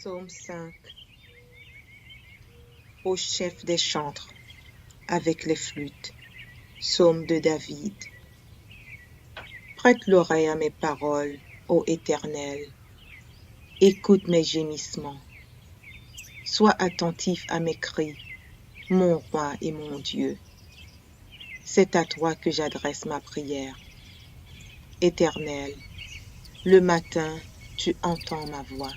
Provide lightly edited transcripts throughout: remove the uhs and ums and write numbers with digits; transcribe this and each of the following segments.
Psaume 5. Ô chef des chantres, avec les flûtes. Psaume de David. Prête l'oreille à mes paroles, ô Éternel. Écoute mes gémissements. Sois attentif à mes cris, mon roi et mon Dieu. C'est à toi que j'adresse ma prière. Éternel, le matin, tu entends ma voix.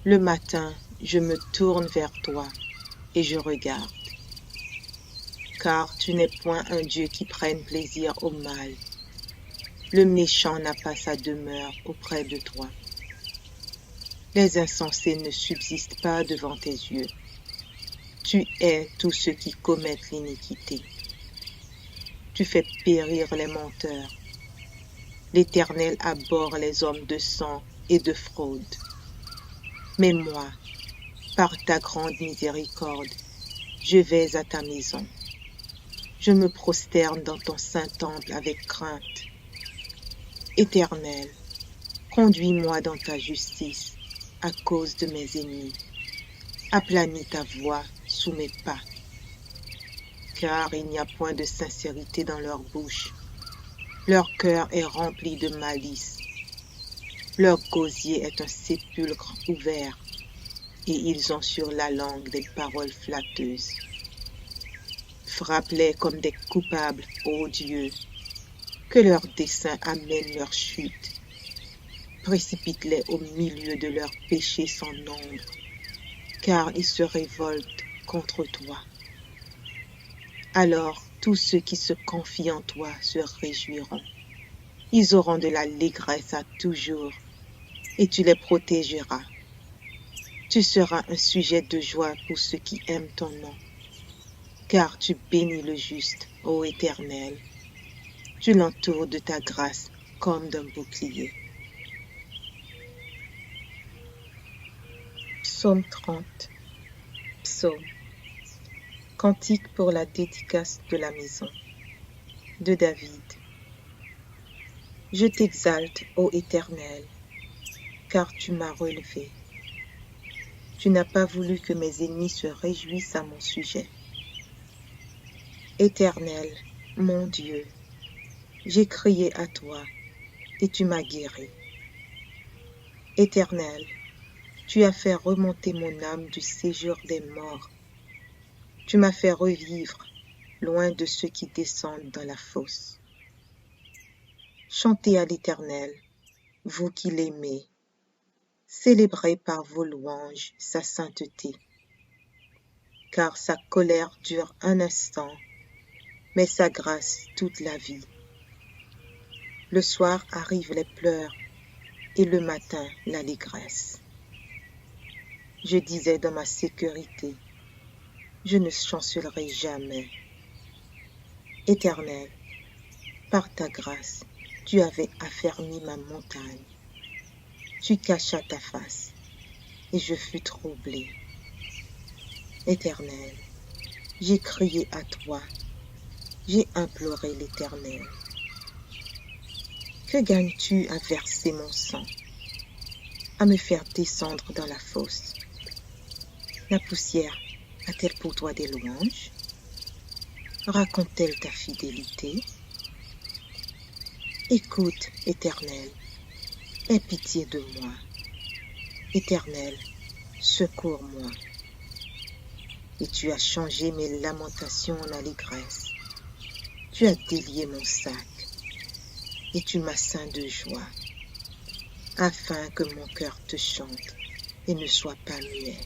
Le matin, je me tourne vers toi et je regarde. Car tu n'es point un Dieu qui prenne plaisir au mal. Le méchant n'a pas sa demeure auprès de toi. Les insensés ne subsistent pas devant tes yeux. Tu hais tous ceux qui commettent l'iniquité. Tu fais périr les menteurs. L'Éternel abhorre les hommes de sang et de fraude. Mais moi, par ta grande miséricorde, je vais à ta maison. Je me prosterne dans ton saint temple avec crainte. Éternel, conduis-moi dans ta justice à cause de mes ennemis. Aplanis ta voix sous mes pas. Car il n'y a point de sincérité dans leur bouche. Leur cœur est rempli de malice. Leur gosier est un sépulcre ouvert, et ils ont sur la langue des paroles flatteuses. Frappe-les comme des coupables, ô Dieu, que leurs desseins amènent leur chute. Précipite-les au milieu de leurs péchés sans nombre, car ils se révoltent contre toi. Alors tous ceux qui se confient en toi se réjouiront. Ils auront de l'allégresse à toujours, et tu les protégeras. Tu seras un sujet de joie pour ceux qui aiment ton nom, car tu bénis le juste, ô Éternel. Tu l'entoures de ta grâce comme d'un bouclier. Psaume 30. Psaume. Cantique pour la dédicace de la maison. De David. Je t'exalte, ô Éternel, car tu m'as relevé. Tu n'as pas voulu que mes ennemis se réjouissent à mon sujet. Éternel, mon Dieu, j'ai crié à toi, et tu m'as guéri. Éternel, tu as fait remonter mon âme du séjour des morts. Tu m'as fait revivre, loin de ceux qui descendent dans la fosse. Chantez à l'Éternel, vous qui l'aimez. Célébrez par vos louanges sa sainteté. Car sa colère dure un instant, mais sa grâce toute la vie. Le soir arrivent les pleurs, et le matin l'allégresse. Je disais dans ma sécurité, je ne chancellerai jamais. Éternel, par ta grâce, tu avais affermi ma montagne. Tu cachas ta face, et je fus troublé. Éternel, j'ai crié à toi, j'ai imploré l'Éternel. Que gagnes-tu à verser mon sang, à me faire descendre dans la fosse? La poussière a-t-elle pour toi des louanges? Raconte-t-elle ta fidélité? Écoute, Éternel, aie pitié de moi. Éternel, secours-moi. Et tu as changé mes lamentations en allégresse. Tu as délié mon sac, et tu m'as ceint de joie, afin que mon cœur te chante et ne soit pas muet.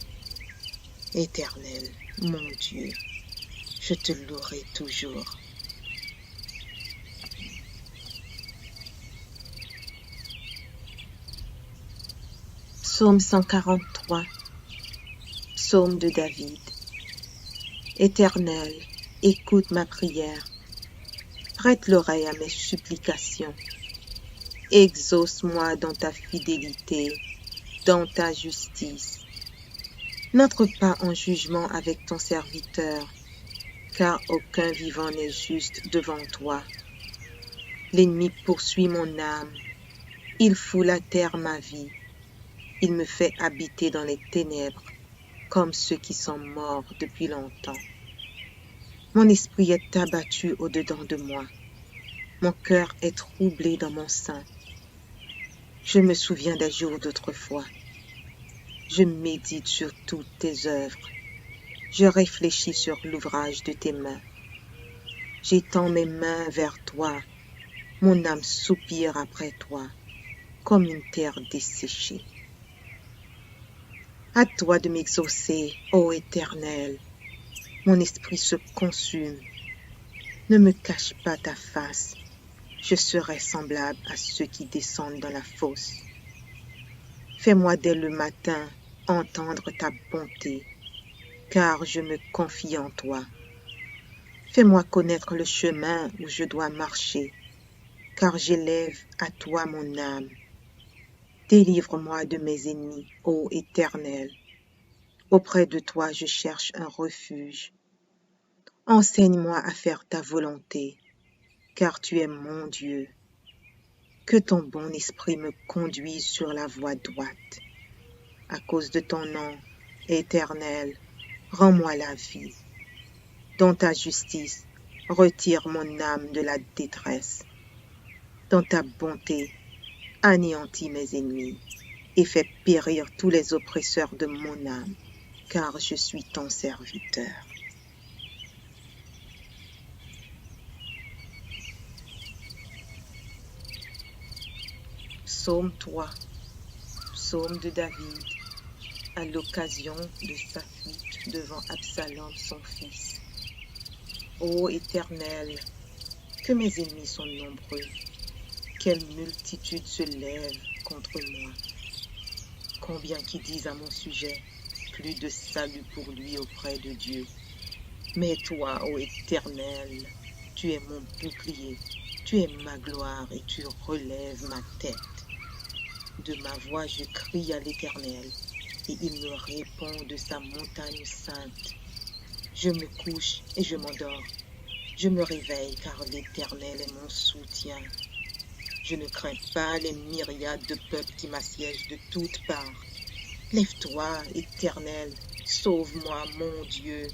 Éternel, mon Dieu, je te louerai toujours. Psaume 143. Psaume de David. Éternel, écoute ma prière. Prête l'oreille à mes supplications. Exauce-moi dans ta fidélité, dans ta justice. N'entre pas en jugement avec ton serviteur, car aucun vivant n'est juste devant toi. L'ennemi poursuit mon âme, il foule à terre ma vie. Il me fait habiter dans les ténèbres, comme ceux qui sont morts depuis longtemps. Mon esprit est abattu au-dedans de moi. Mon cœur est troublé dans mon sein. Je me souviens des jours d'autrefois. Je médite sur toutes tes œuvres. Je réfléchis sur l'ouvrage de tes mains. J'étends mes mains vers toi. Mon âme soupire après toi, comme une terre desséchée. À toi de m'exaucer, ô Éternel. Mon esprit se consume. Ne me cache pas ta face. Je serai semblable à ceux qui descendent dans la fosse. Fais-moi dès le matin entendre ta bonté, car je me confie en toi. Fais-moi connaître le chemin où je dois marcher, car j'élève à toi mon âme. Délivre-moi de mes ennemis, ô Éternel. Auprès de toi je cherche un refuge. Enseigne-moi à faire ta volonté, car tu es mon Dieu. Que ton bon esprit me conduise sur la voie droite. À cause de ton nom, Éternel, rends-moi la vie. Dans ta justice, retire mon âme de la détresse. Dans ta bonté, anéantis mes ennemis et fais périr tous les oppresseurs de mon âme, car je suis ton serviteur. Psaume 3, psaume de David, à l'occasion de sa fuite devant Absalom son fils. Ô Éternel, que mes ennemis sont nombreux, quelle multitude se lève contre moi. Combien qui disent à mon sujet, plus de salut pour lui auprès de Dieu. Mais toi, ô Éternel, tu es mon bouclier, tu es ma gloire et tu relèves ma tête. De ma voix je crie à l'Éternel, et il me répond de sa montagne sainte. Je me couche et je m'endors. Je me réveille car l'Éternel est mon soutien. Je ne crains pas les myriades de peuples qui m'assiègent de toutes parts. Lève-toi, Éternel, sauve-moi, mon Dieu,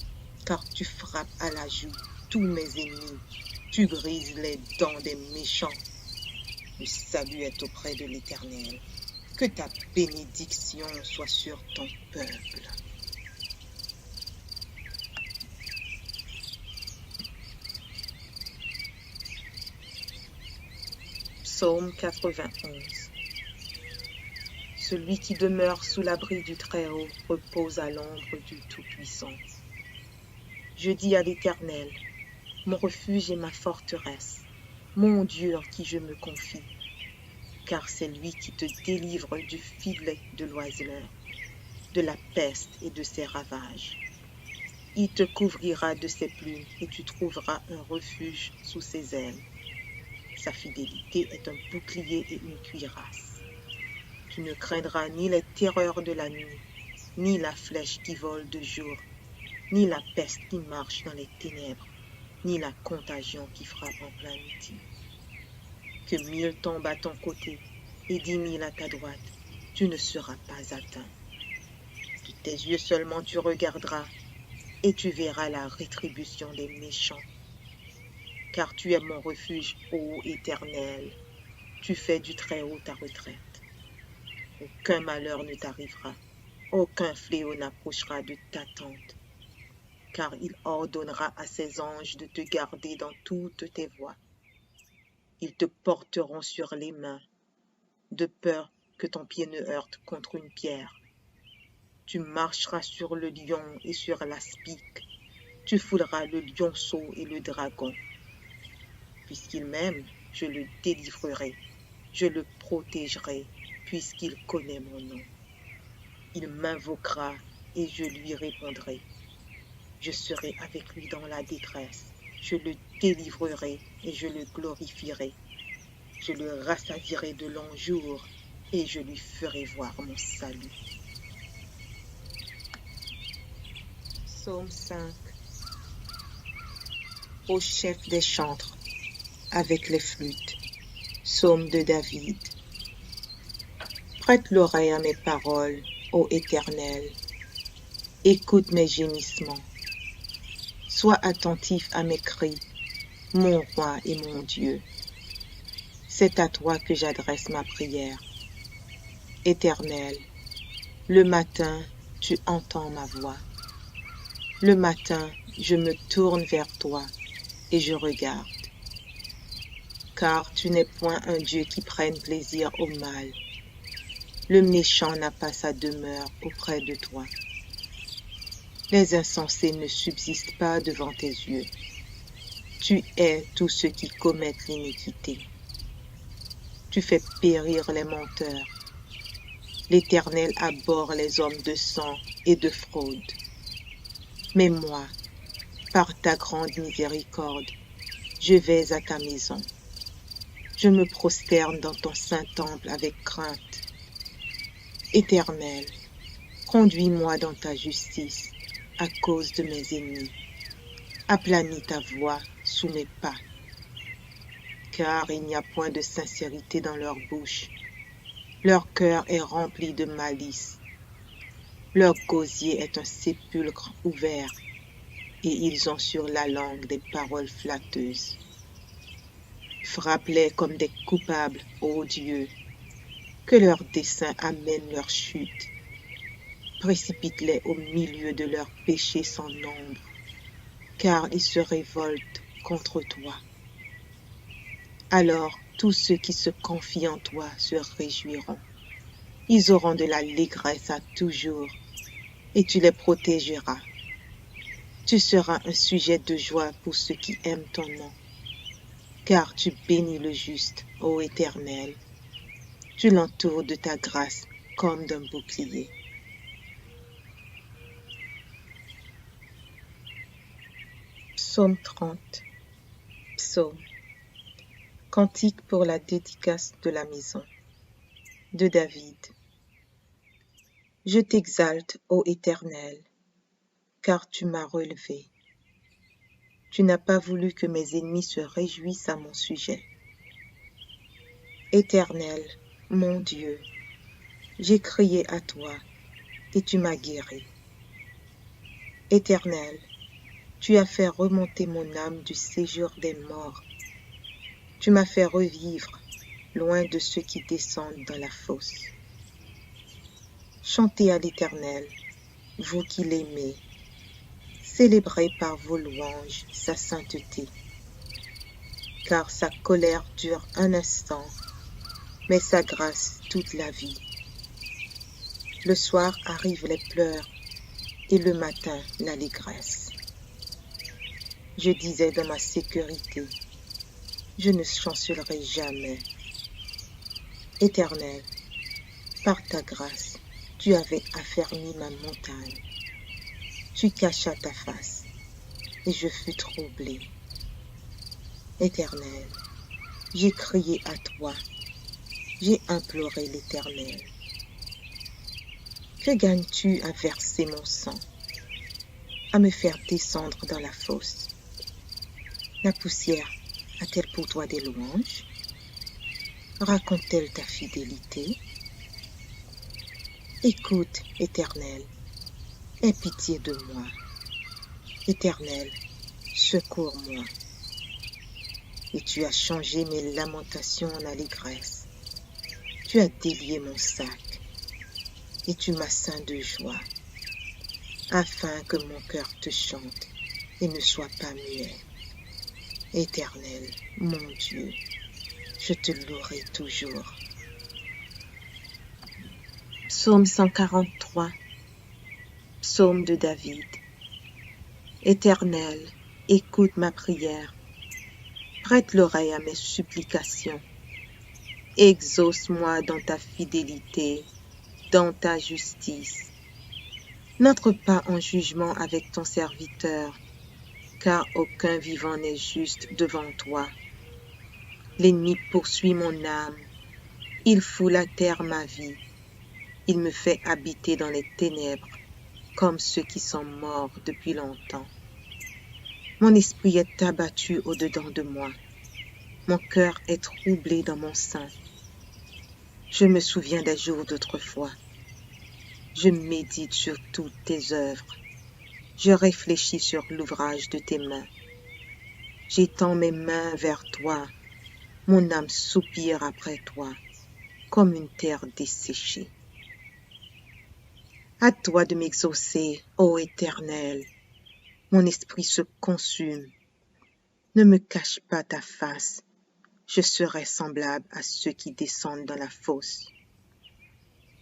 car tu frappes à la joue tous mes ennemis. Tu brises les dents des méchants. Le salut est auprès de l'Éternel. Que ta bénédiction soit sur ton peuple. Psaume 91. Celui qui demeure sous l'abri du Très-Haut repose à l'ombre du Tout-Puissant. Je dis à l'Éternel, mon refuge et ma forteresse, mon Dieu en qui je me confie, car c'est lui qui te délivre du filet de l'oiseleur, de la peste et de ses ravages. Il te couvrira de ses plumes et tu trouveras un refuge sous ses ailes. Sa fidélité est un bouclier et une cuirasse. Tu ne craindras ni les terreurs de la nuit, ni la flèche qui vole de jour, ni la peste qui marche dans les ténèbres, ni la contagion qui frappe en plein midi. Que 1000 tombent à ton côté et 10 000 à ta droite, tu ne seras pas atteint. De tes yeux seulement tu regarderas et tu verras la rétribution des méchants. Car tu es mon refuge, ô Éternel, tu fais du Très-Haut ta retraite. Aucun malheur ne t'arrivera, aucun fléau n'approchera de ta tente, car il ordonnera à ses anges de te garder dans toutes tes voies. Ils te porteront sur les mains, de peur que ton pied ne heurte contre une pierre. Tu marcheras sur le lion et sur l'aspic, tu fouleras le lionceau et le dragon. Puisqu'il m'aime, je le délivrerai, je le protégerai, puisqu'il connaît mon nom. Il m'invoquera et je lui répondrai. Je serai avec lui dans la détresse. Je le délivrerai et je le glorifierai. Je le rassasierai de longs jours et je lui ferai voir mon salut. Psaume 5. Au chef des chantres, avec les flûtes. Psaume de David. Prête l'oreille à mes paroles, ô Éternel. Écoute mes gémissements. Sois attentif à mes cris, mon roi et mon Dieu. C'est à toi que j'adresse ma prière. Éternel, le matin, tu entends ma voix. Le matin, je me tourne vers toi et je regarde. Car tu n'es point un Dieu qui prenne plaisir au mal. Le méchant n'a pas sa demeure auprès de toi. Les insensés ne subsistent pas devant tes yeux. Tu hais tous ceux qui commettent l'iniquité. Tu fais périr les menteurs. L'Éternel abhorre les hommes de sang et de fraude. Mais moi, par ta grande miséricorde, je vais à ta maison. Je me prosterne dans ton saint temple avec crainte. Éternel, conduis-moi dans ta justice à cause de mes ennemis. Aplanis ta voix sous mes pas. Car il n'y a point de sincérité dans leur bouche. Leur cœur est rempli de malice. Leur gosier est un sépulcre ouvert, et ils ont sur la langue des paroles flatteuses. Frappe-les comme des coupables, ô Dieu, que leurs desseins amènent leur chute. Précipite-les au milieu de leurs péchés sans nombre, car ils se révoltent contre toi. Alors tous ceux qui se confient en toi se réjouiront. Ils auront de l'allégresse à toujours, et tu les protégeras. Tu seras un sujet de joie pour ceux qui aiment ton nom, car tu bénis le juste, ô Éternel. Tu l'entoures de ta grâce comme d'un bouclier. Psaume 30. Psaume. Cantique pour la dédicace de la maison. De David. Je t'exalte, ô Éternel, car tu m'as relevé. Tu n'as pas voulu que mes ennemis se réjouissent à mon sujet. Éternel, mon Dieu, j'ai crié à toi, et tu m'as guéri. Éternel, tu as fait remonter mon âme du séjour des morts. Tu m'as fait revivre, loin de ceux qui descendent dans la fosse. Chantez à l'Éternel, vous qui l'aimez. Célébrez par vos louanges sa sainteté. Car sa colère dure un instant, mais sa grâce toute la vie. Le soir arrivent les pleurs, et le matin l'allégresse. Je disais dans ma sécurité, je ne chancellerai jamais. Éternel, par ta grâce, tu avais affermi ma montagne. Tu cachas ta face, et je fus troublé. Éternel, j'ai crié à toi, j'ai imploré l'Éternel. Que gagnes-tu à verser mon sang, à me faire descendre dans la fosse? La poussière a-t-elle pour toi des louanges? Raconte-t-elle ta fidélité? Écoute, Éternel, aie pitié de moi. Éternel, secours-moi. Et tu as changé mes lamentations en allégresse. Tu as délié mon sac, et tu m'as ceint de joie, afin que mon cœur te chante et ne soit pas muet. Éternel, mon Dieu, je te louerai toujours. Psaume 143. Psaume de David. Éternel, écoute ma prière. Prête l'oreille à mes supplications. Exauce-moi dans ta fidélité, dans ta justice. N'entre pas en jugement avec ton serviteur, car aucun vivant n'est juste devant toi. L'ennemi poursuit mon âme, il foule à terre ma vie. Il me fait habiter dans les ténèbres, comme ceux qui sont morts depuis longtemps. Mon esprit est abattu au-dedans de moi. Mon cœur est troublé dans mon sein. Je me souviens des jours d'autrefois. Je médite sur toutes tes œuvres. Je réfléchis sur l'ouvrage de tes mains. J'étends mes mains vers toi. Mon âme soupire après toi, comme une terre desséchée. À toi de m'exaucer, ô Éternel. Mon esprit se consume. Ne me cache pas ta face. Je serai semblable à ceux qui descendent dans la fosse.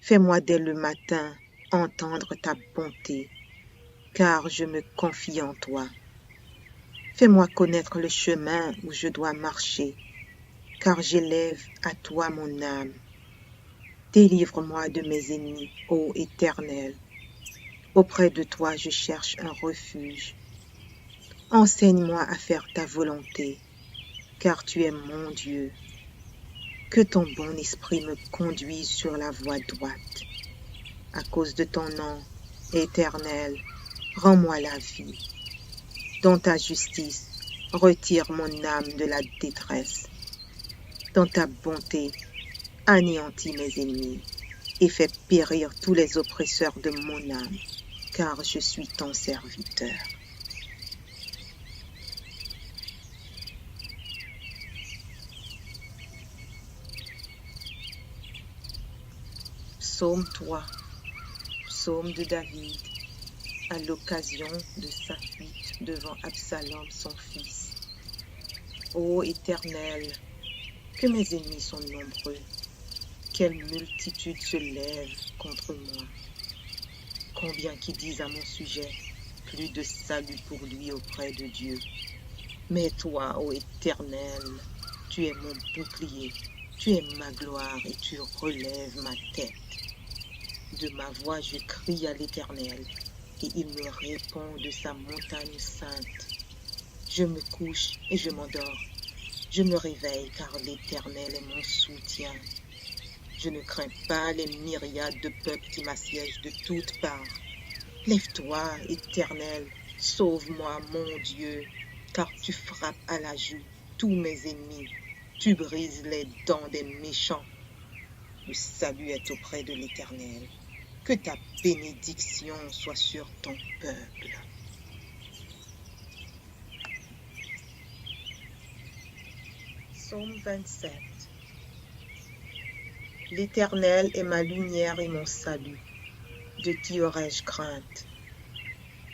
Fais-moi dès le matin entendre ta bonté, car je me confie en toi. Fais-moi connaître le chemin où je dois marcher, car j'élève à toi mon âme. Délivre-moi de mes ennemis, ô Éternel. Auprès de toi je cherche un refuge. Enseigne-moi à faire ta volonté, car tu es mon Dieu. Que ton bon esprit me conduise sur la voie droite. À cause de ton nom, Éternel, rends-moi la vie. Dans ta justice, retire mon âme de la détresse. Dans ta bonté, anéantis mes ennemis et fais périr tous les oppresseurs de mon âme, car je suis ton serviteur. Psaume 3, psaume de David, à l'occasion de sa fuite devant Absalom son fils. Ô Éternel, que mes ennemis sont nombreux, quelle multitude se lève contre moi. Combien qui disent à mon sujet, plus de salut pour lui auprès de Dieu. Mais toi, ô Éternel, tu es mon bouclier, tu es ma gloire et tu relèves ma tête. De ma voix je crie à l'Éternel, et il me répond de sa montagne sainte. Je me couche et je m'endors. Je me réveille car l'Éternel est mon soutien. Je ne crains pas les myriades de peuples qui m'assiègent de toutes parts. Lève-toi, Éternel, sauve-moi, mon Dieu, car tu frappes à la joue tous mes ennemis. Tu brises les dents des méchants. Le salut est auprès de l'Éternel. Que ta bénédiction soit sur ton peuple. Psaume 27. L'Éternel est ma lumière et mon salut. De qui aurais-je crainte?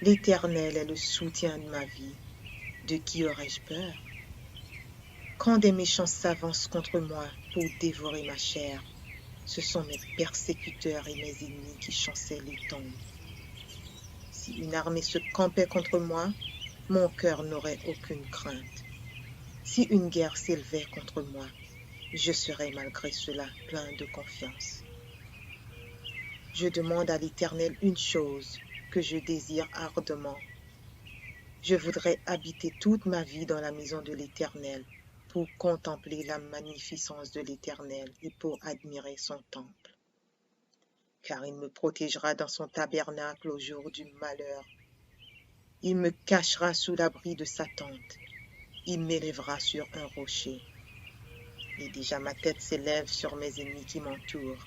L'Éternel est le soutien de ma vie. De qui aurais-je peur? Quand des méchants s'avancent contre moi pour dévorer ma chair, ce sont mes persécuteurs et mes ennemis qui chancellent et tombent. Si une armée se campait contre moi, mon cœur n'aurait aucune crainte. Si une guerre s'élevait contre moi, je serais malgré cela plein de confiance. Je demande à l'Éternel une chose que je désire ardemment. Je voudrais habiter toute ma vie dans la maison de l'Éternel pour contempler la magnificence de l'Éternel et pour admirer son temple. Car il me protégera dans son tabernacle au jour du malheur. Il me cachera sous l'abri de sa tente. Il m'élèvera sur un rocher. Et déjà ma tête s'élève sur mes ennemis qui m'entourent.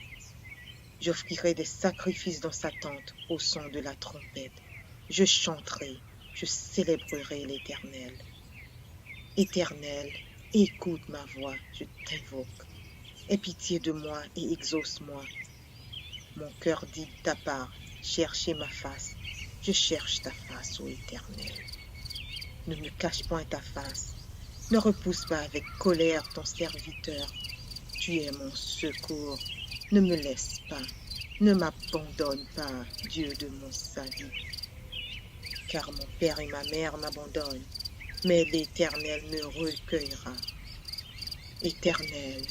J'offrirai des sacrifices dans sa tente au son de la trompette. Je chanterai, je célébrerai l'Éternel. Éternel, écoute ma voix, je t'invoque. Aie pitié de moi et exauce-moi. Mon cœur dit de ta part, cherchez ma face. Je cherche ta face, ô Éternel. Ne me cache point ta face. Ne repousse pas avec colère ton serviteur. Tu es mon secours. Ne me laisse pas. Ne m'abandonne pas, Dieu de mon salut. Car mon père et ma mère m'abandonnent, mais l'Éternel me recueillera. Éternel,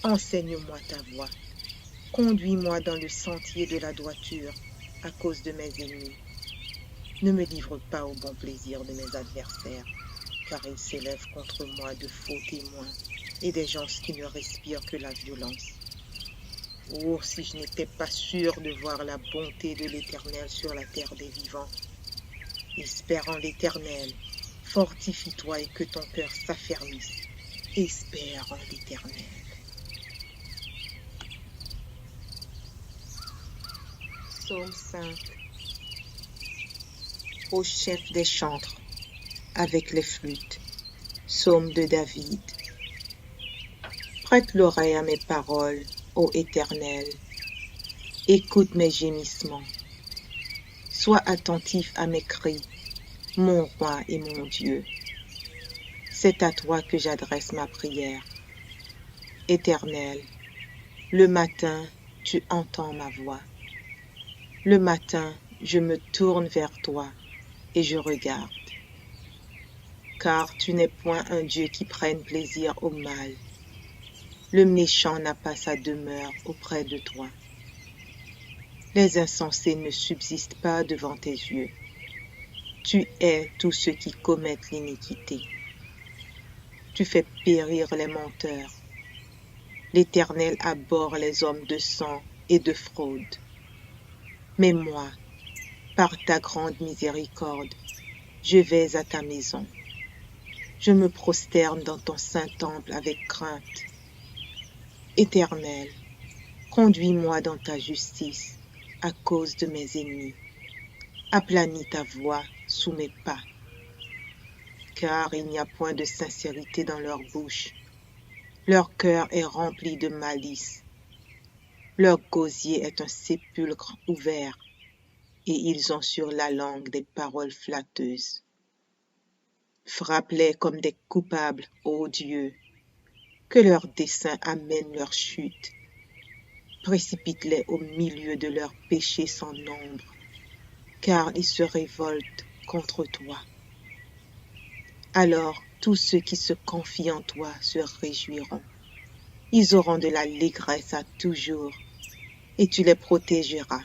enseigne-moi ta voie. Conduis-moi dans le sentier de la droiture à cause de mes ennemis. Ne me livre pas au bon plaisir de mes adversaires, car ils s'élèvent contre moi de faux témoins et des gens qui ne respirent que la violence. Oh, si je n'étais pas sûr de voir la bonté de l'Éternel sur la terre des vivants. Espère en l'Éternel, fortifie-toi et que ton cœur s'affermisse. Espère en l'Éternel. Psaume 5. Au chef des chantres, avec les flûtes. Psaume de David. Prête l'oreille à mes paroles, ô Éternel. Écoute mes gémissements. Sois attentif à mes cris, mon roi et mon Dieu. C'est à toi que j'adresse ma prière. Éternel, le matin, tu entends ma voix. Le matin, je me tourne vers toi et je regarde. Car tu n'es point un Dieu qui prenne plaisir au mal. Le méchant n'a pas sa demeure auprès de toi. Les insensés ne subsistent pas devant tes yeux. Tu hais tous ceux qui commettent l'iniquité. Tu fais périr les menteurs. L'Éternel abhorre les hommes de sang et de fraude. Mais moi, par ta grande miséricorde, je vais à ta maison. Je me prosterne dans ton saint temple avec crainte. Éternel, conduis-moi dans ta justice à cause de mes ennemis. Aplanis ta voix sous mes pas. Car il n'y a point de sincérité dans leur bouche. Leur cœur est rempli de malice. Leur gosier est un sépulcre ouvert, et ils ont sur la langue des paroles flatteuses. Frappe-les comme des coupables, ô Dieu, que leurs desseins amènent leur chute. Précipite-les au milieu de leurs péchés sans nombre, car ils se révoltent contre toi. Alors tous ceux qui se confient en toi se réjouiront. Ils auront de l'allégresse à toujours, et tu les protégeras.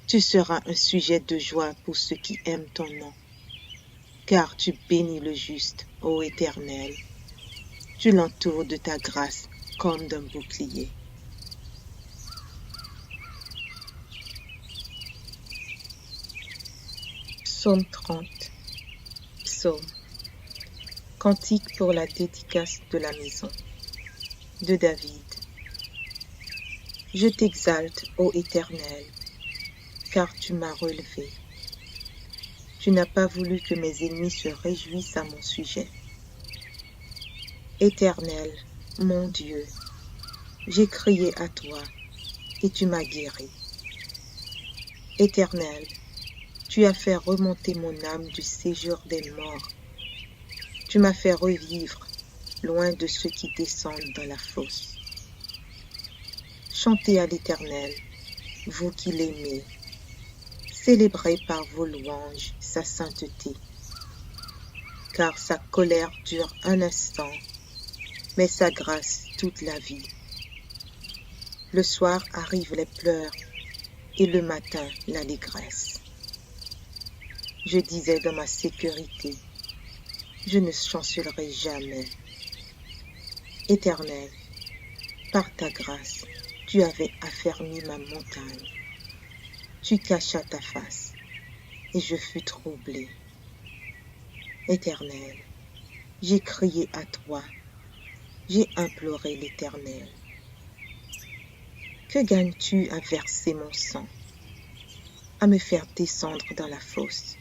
Tu seras un sujet de joie pour ceux qui aiment ton nom, car tu bénis le juste, ô Éternel. Tu l'entoures de ta grâce comme d'un bouclier. Psaume 30. Psaume. Cantique pour la dédicace de la maison. De David. Je t'exalte, ô Éternel, car tu m'as relevé. Tu n'as pas voulu que mes ennemis se réjouissent à mon sujet. Éternel, mon Dieu, j'ai crié à toi et tu m'as guéri. Éternel, tu as fait remonter mon âme du séjour des morts. Tu m'as fait revivre loin de ceux qui descendent dans la fosse. Chantez à l'Éternel, vous qui l'aimez. Célébrez par vos louanges sa sainteté. Car sa colère dure un instant, mais sa grâce toute la vie. Le soir arrivent les pleurs et le matin l'allégresse. Je disais dans ma sécurité, je ne chancellerai jamais. Éternel, par ta grâce, tu avais affermi ma montagne. Tu cachas ta face, et je fus troublé. Éternel, j'ai crié à toi, j'ai imploré l'Éternel. Que gagnes-tu à verser mon sang, à me faire descendre dans la fosse?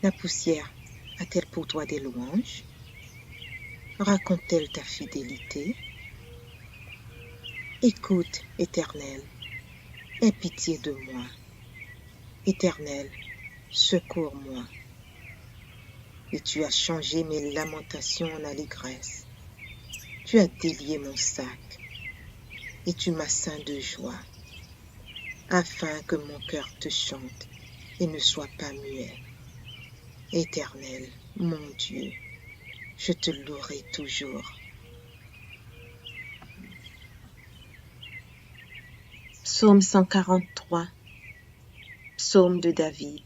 La poussière a-t-elle pour toi des louanges? Raconte-t-elle ta fidélité? Écoute, Éternel, aie pitié de moi. Éternel, secours-moi. Et tu as changé mes lamentations en allégresse. Tu as délié mon sac, et tu m'as ceint de joie, afin que mon cœur te chante et ne soit pas muet. Éternel, mon Dieu, je te louerai toujours. Psaume 143. Psaume de David.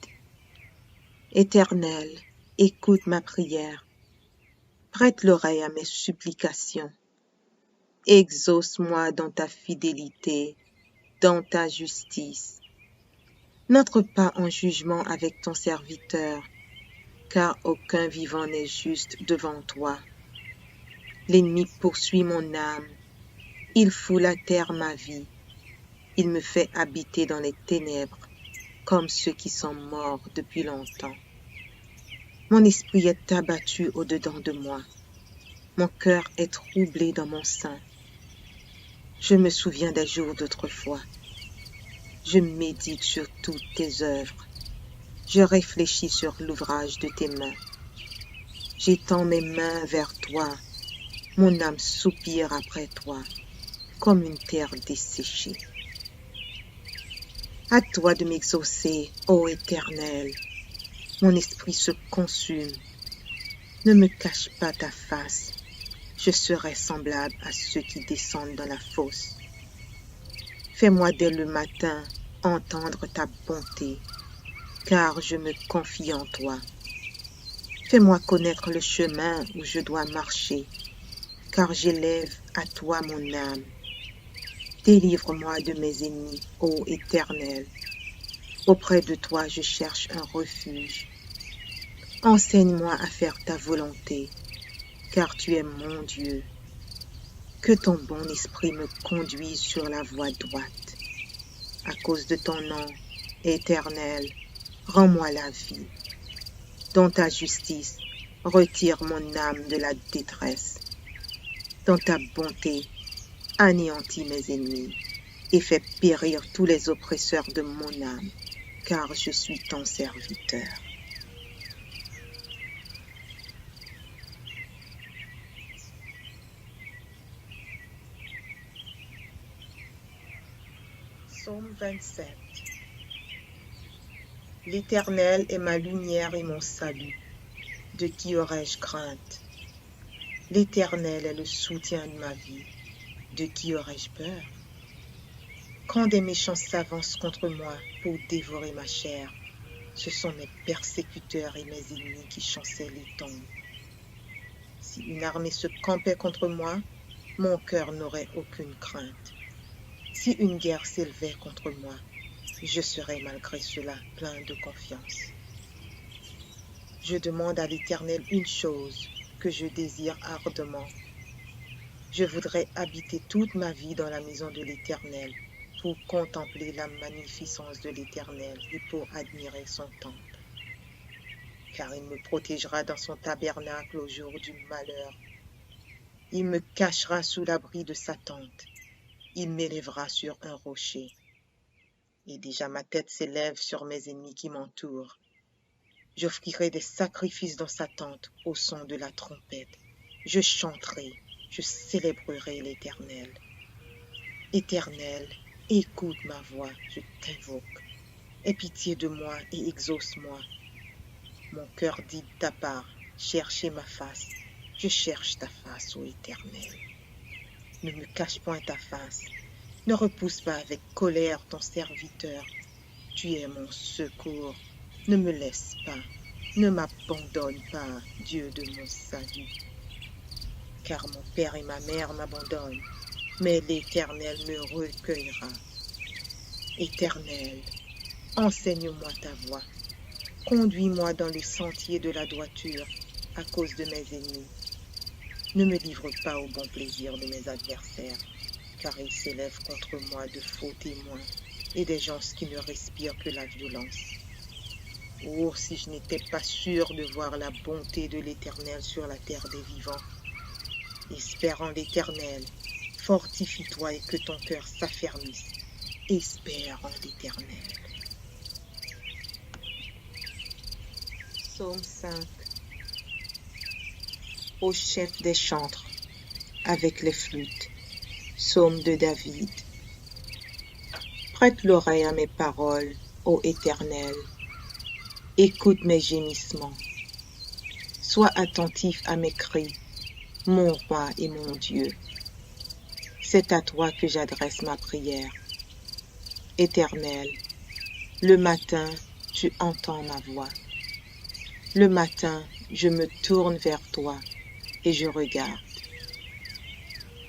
Éternel, écoute ma prière. Prête l'oreille à mes supplications. Exauce-moi dans ta fidélité, dans ta justice. N'entre pas en jugement avec ton serviteur, car aucun vivant n'est juste devant toi. L'ennemi poursuit mon âme, il foule à terre ma vie. Il me fait habiter dans les ténèbres, comme ceux qui sont morts depuis longtemps. Mon esprit est abattu au-dedans de moi. Mon cœur est troublé dans mon sein. Je me souviens des jours d'autrefois. Je médite sur toutes tes œuvres. Je réfléchis sur l'ouvrage de tes mains. J'étends mes mains vers toi. Mon âme soupire après toi, comme une terre desséchée. À toi de m'exaucer, ô Éternel. Mon esprit se consume. Ne me cache pas ta face. Je serai semblable à ceux qui descendent dans la fosse. Fais-moi dès le matin entendre ta bonté, car je me confie en toi. Fais-moi connaître le chemin où je dois marcher, car j'élève à toi mon âme. Délivre-moi de mes ennemis, ô Éternel. Auprès de toi, je cherche un refuge. Enseigne-moi à faire ta volonté, car tu es mon Dieu. Que ton bon esprit me conduise sur la voie droite. À cause de ton nom, Éternel, rends-moi la vie. Dans ta justice, retire mon âme de la détresse. Dans ta bonté, anéantis mes ennemis et fais périr tous les oppresseurs de mon âme, car je suis ton serviteur. Psaume 27. L'Éternel est ma lumière et mon salut. De qui aurais-je crainte? L'Éternel est le soutien de ma vie. De qui aurais-je peur? Quand des méchants s'avancent contre moi pour dévorer ma chair, ce sont mes persécuteurs et mes ennemis qui chancellent les tombes. Si une armée se campait contre moi, mon cœur n'aurait aucune crainte. Si une guerre s'élevait contre moi, je serais malgré cela plein de confiance. Je demande à l'Éternel une chose que je désire ardemment. Je voudrais habiter toute ma vie dans la maison de l'Éternel pour contempler la magnificence de l'Éternel et pour admirer son temple. Car il me protégera dans son tabernacle au jour du malheur. Il me cachera sous l'abri de sa tente. Il m'élèvera sur un rocher. Et déjà ma tête s'élève sur mes ennemis qui m'entourent. J'offrirai des sacrifices dans sa tente au son de la trompette. Je chanterai, je célébrerai l'Éternel. Éternel, écoute ma voix, je t'invoque. Aie pitié de moi et exauce-moi. Mon cœur dit de ta part, cherchez ma face. Je cherche ta face, ô Éternel. Ne me cache point ta face. Ne repousse pas avec colère ton serviteur. Tu es mon secours. Ne me laisse pas. Ne m'abandonne pas, Dieu de mon salut. Car mon père et ma mère m'abandonnent, mais l'Éternel me recueillera. Éternel, enseigne-moi ta voie. Conduis-moi dans le sentier de la droiture à cause de mes ennemis. Ne me livre pas au bon plaisir de mes adversaires, car ils s'élèvent contre moi de faux témoins et des gens qui ne respirent que la violence. Oh, si je n'étais pas sûr de voir la bonté de l'Éternel sur la terre des vivants. Espère en l'Éternel, fortifie-toi et que ton cœur s'affermisse. Espère en l'Éternel. Psaume 5. Au chef des chantres, avec les flûtes. Psaume de David. Prête l'oreille à mes paroles, ô Éternel. Écoute mes gémissements. Sois attentif à mes cris, mon roi et mon Dieu. C'est à toi que j'adresse ma prière. Éternel, le matin, tu entends ma voix. Le matin, je me tourne vers toi et je regarde.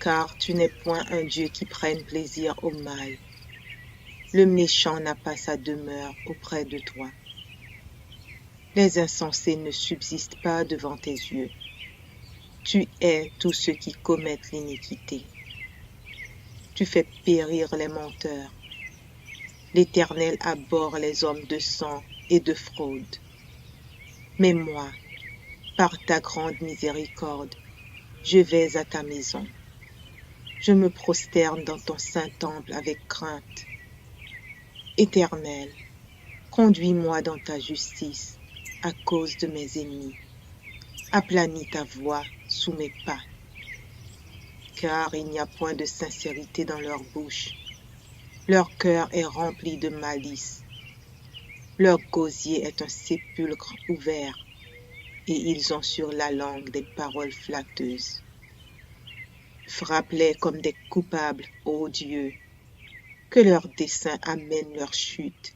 Car tu n'es point un Dieu qui prenne plaisir au mal. Le méchant n'a pas sa demeure auprès de toi. Les insensés ne subsistent pas devant tes yeux. Tu hais tous ceux qui commettent l'iniquité. Tu fais périr les menteurs L'Éternel abhorre les hommes de sang et de fraude. Mais moi, par ta grande miséricorde, je vais à ta maison. Je me prosterne dans ton saint temple avec crainte. Éternel, conduis-moi dans ta justice à cause de mes ennemis. Aplanis ta voix sous mes pas, car il n'y a point de sincérité dans leur bouche. Leur cœur est rempli de malice. Leur gosier est un sépulcre ouvert, et ils ont sur la langue des paroles flatteuses. Frappe-les comme des coupables, ô Dieu, que leurs desseins amènent leur chute.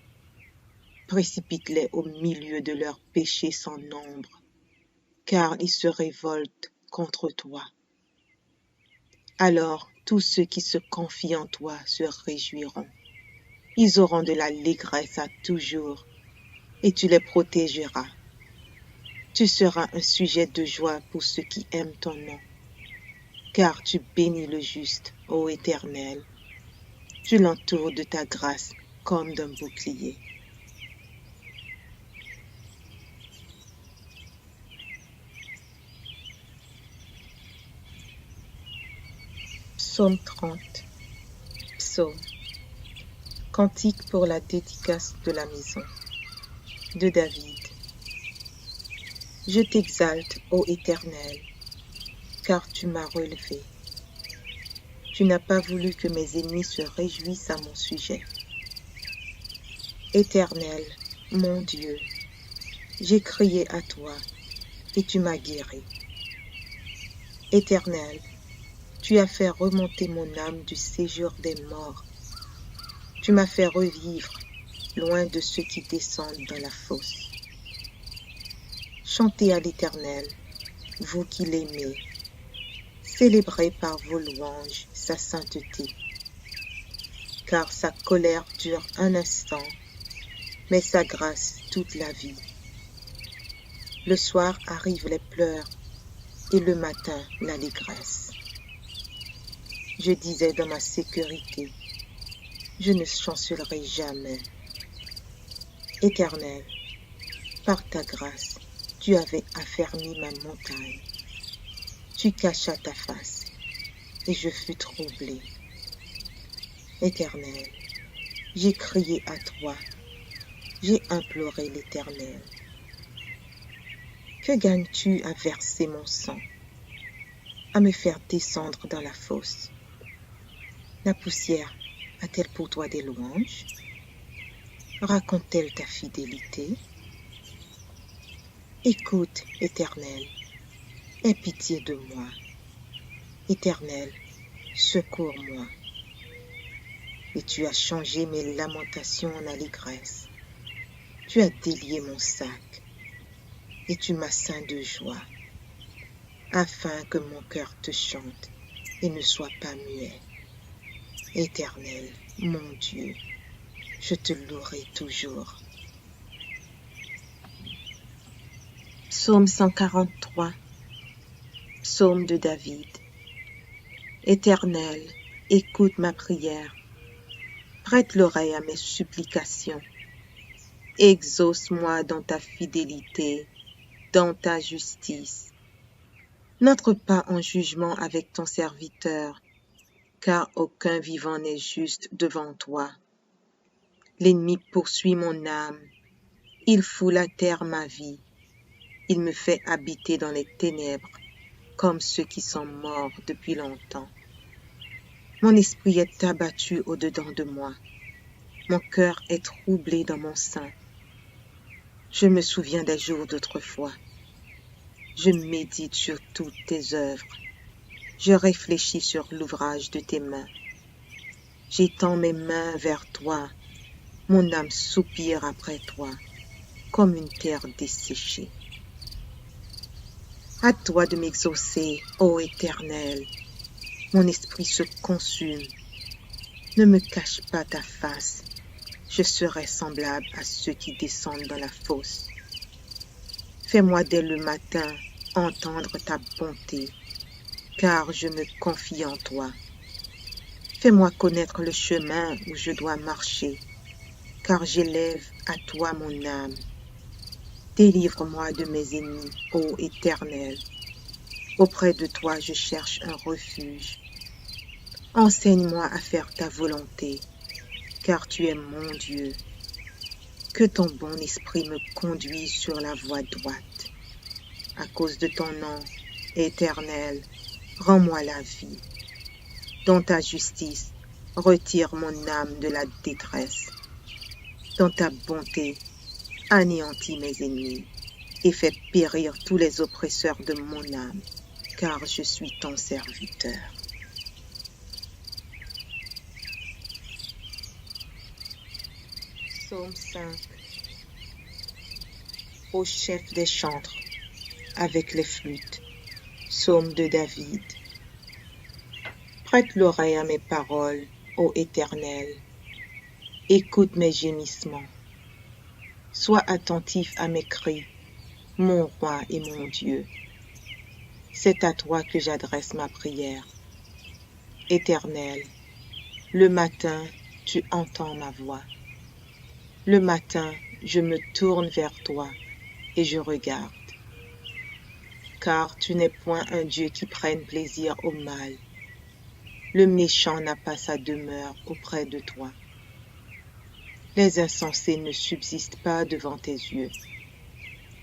Précipite-les au milieu de leurs péchés sans nombre, car ils se révoltent contre toi. Alors tous ceux qui se confient en toi se réjouiront. Ils auront de l'allégresse à toujours, et tu les protégeras. Tu seras un sujet de joie pour ceux qui aiment ton nom, car tu bénis le juste, ô Éternel. Tu l'entoures de ta grâce comme d'un bouclier. Psaume 30. Psaume. Cantique pour la dédicace de la maison. De David. Je t'exalte, ô Éternel, car tu m'as relevé. Tu n'as pas voulu que mes ennemis se réjouissent à mon sujet. Éternel, mon Dieu, j'ai crié à toi, et tu m'as guéri. Éternel, tu as fait remonter mon âme du séjour des morts. Tu m'as fait revivre, loin de ceux qui descendent dans la fosse. Chantez à l'Éternel, vous qui l'aimez. Célébrez par vos louanges sa sainteté. Car sa colère dure un instant, mais sa grâce toute la vie. Le soir arrivent les pleurs, et le matin l'allégresse. Je disais dans ma sécurité, je ne chancellerai jamais. Éternel, par ta grâce, tu avais affermi ma montagne. Tu cachas ta face, et je fus troublé. Éternel, j'ai crié à toi, j'ai imploré l'Éternel. Que gagnes-tu à verser mon sang, à me faire descendre dans la fosse? La poussière a-t-elle pour toi des louanges? Raconte-t-elle ta fidélité? Écoute, Éternel, aie pitié de moi. Éternel, secours-moi. Et tu as changé mes lamentations en allégresse. Tu as délié mon sac, et tu m'as ceint de joie, afin que mon cœur te chante et ne soit pas muet. Éternel, mon Dieu, je te louerai toujours. Psaume 143. Psaume de David. Éternel, écoute ma prière. Prête l'oreille à mes supplications. Exauce-moi dans ta fidélité, dans ta justice. N'entre pas en jugement avec ton serviteur, car aucun vivant n'est juste devant toi. L'ennemi poursuit mon âme, il foule à terre ma vie, il me fait habiter dans les ténèbres, comme ceux qui sont morts depuis longtemps. Mon esprit est abattu au-dedans de moi, mon cœur est troublé dans mon sein. Je me souviens des jours d'autrefois, je médite sur toutes tes œuvres, je réfléchis sur l'ouvrage de tes mains. J'étends mes mains vers toi, mon âme soupire après toi, comme une terre desséchée. À toi de m'exaucer, ô Éternel, mon esprit se consume. Ne me cache pas ta face, je serai semblable à ceux qui descendent dans la fosse. Fais-moi dès le matin entendre ta bonté, car je me confie en toi. Fais-moi connaître le chemin où je dois marcher, car j'élève à toi mon âme. Délivre-moi de mes ennemis, ô Éternel. Auprès de toi je cherche un refuge. Enseigne-moi à faire ta volonté, car tu es mon Dieu. Que ton bon esprit me conduise sur la voie droite. À cause de ton nom, Éternel, rends-moi la vie. Dans ta justice, retire mon âme de la détresse. Dans ta bonté, anéantis mes ennemis et fais périr tous les oppresseurs de mon âme, car je suis ton serviteur. Psaume 5. Au chef des chantres, avec les flûtes. Psaume de David. Prête l'oreille à mes paroles, ô Éternel. Écoute mes gémissements. Sois attentif à mes cris, mon roi et mon Dieu. C'est à toi que j'adresse ma prière. Éternel, le matin, tu entends ma voix. Le matin, je me tourne vers toi et je regarde. Car tu n'es point un Dieu qui prenne plaisir au mal. Le méchant n'a pas sa demeure auprès de toi. Les insensés ne subsistent pas devant tes yeux.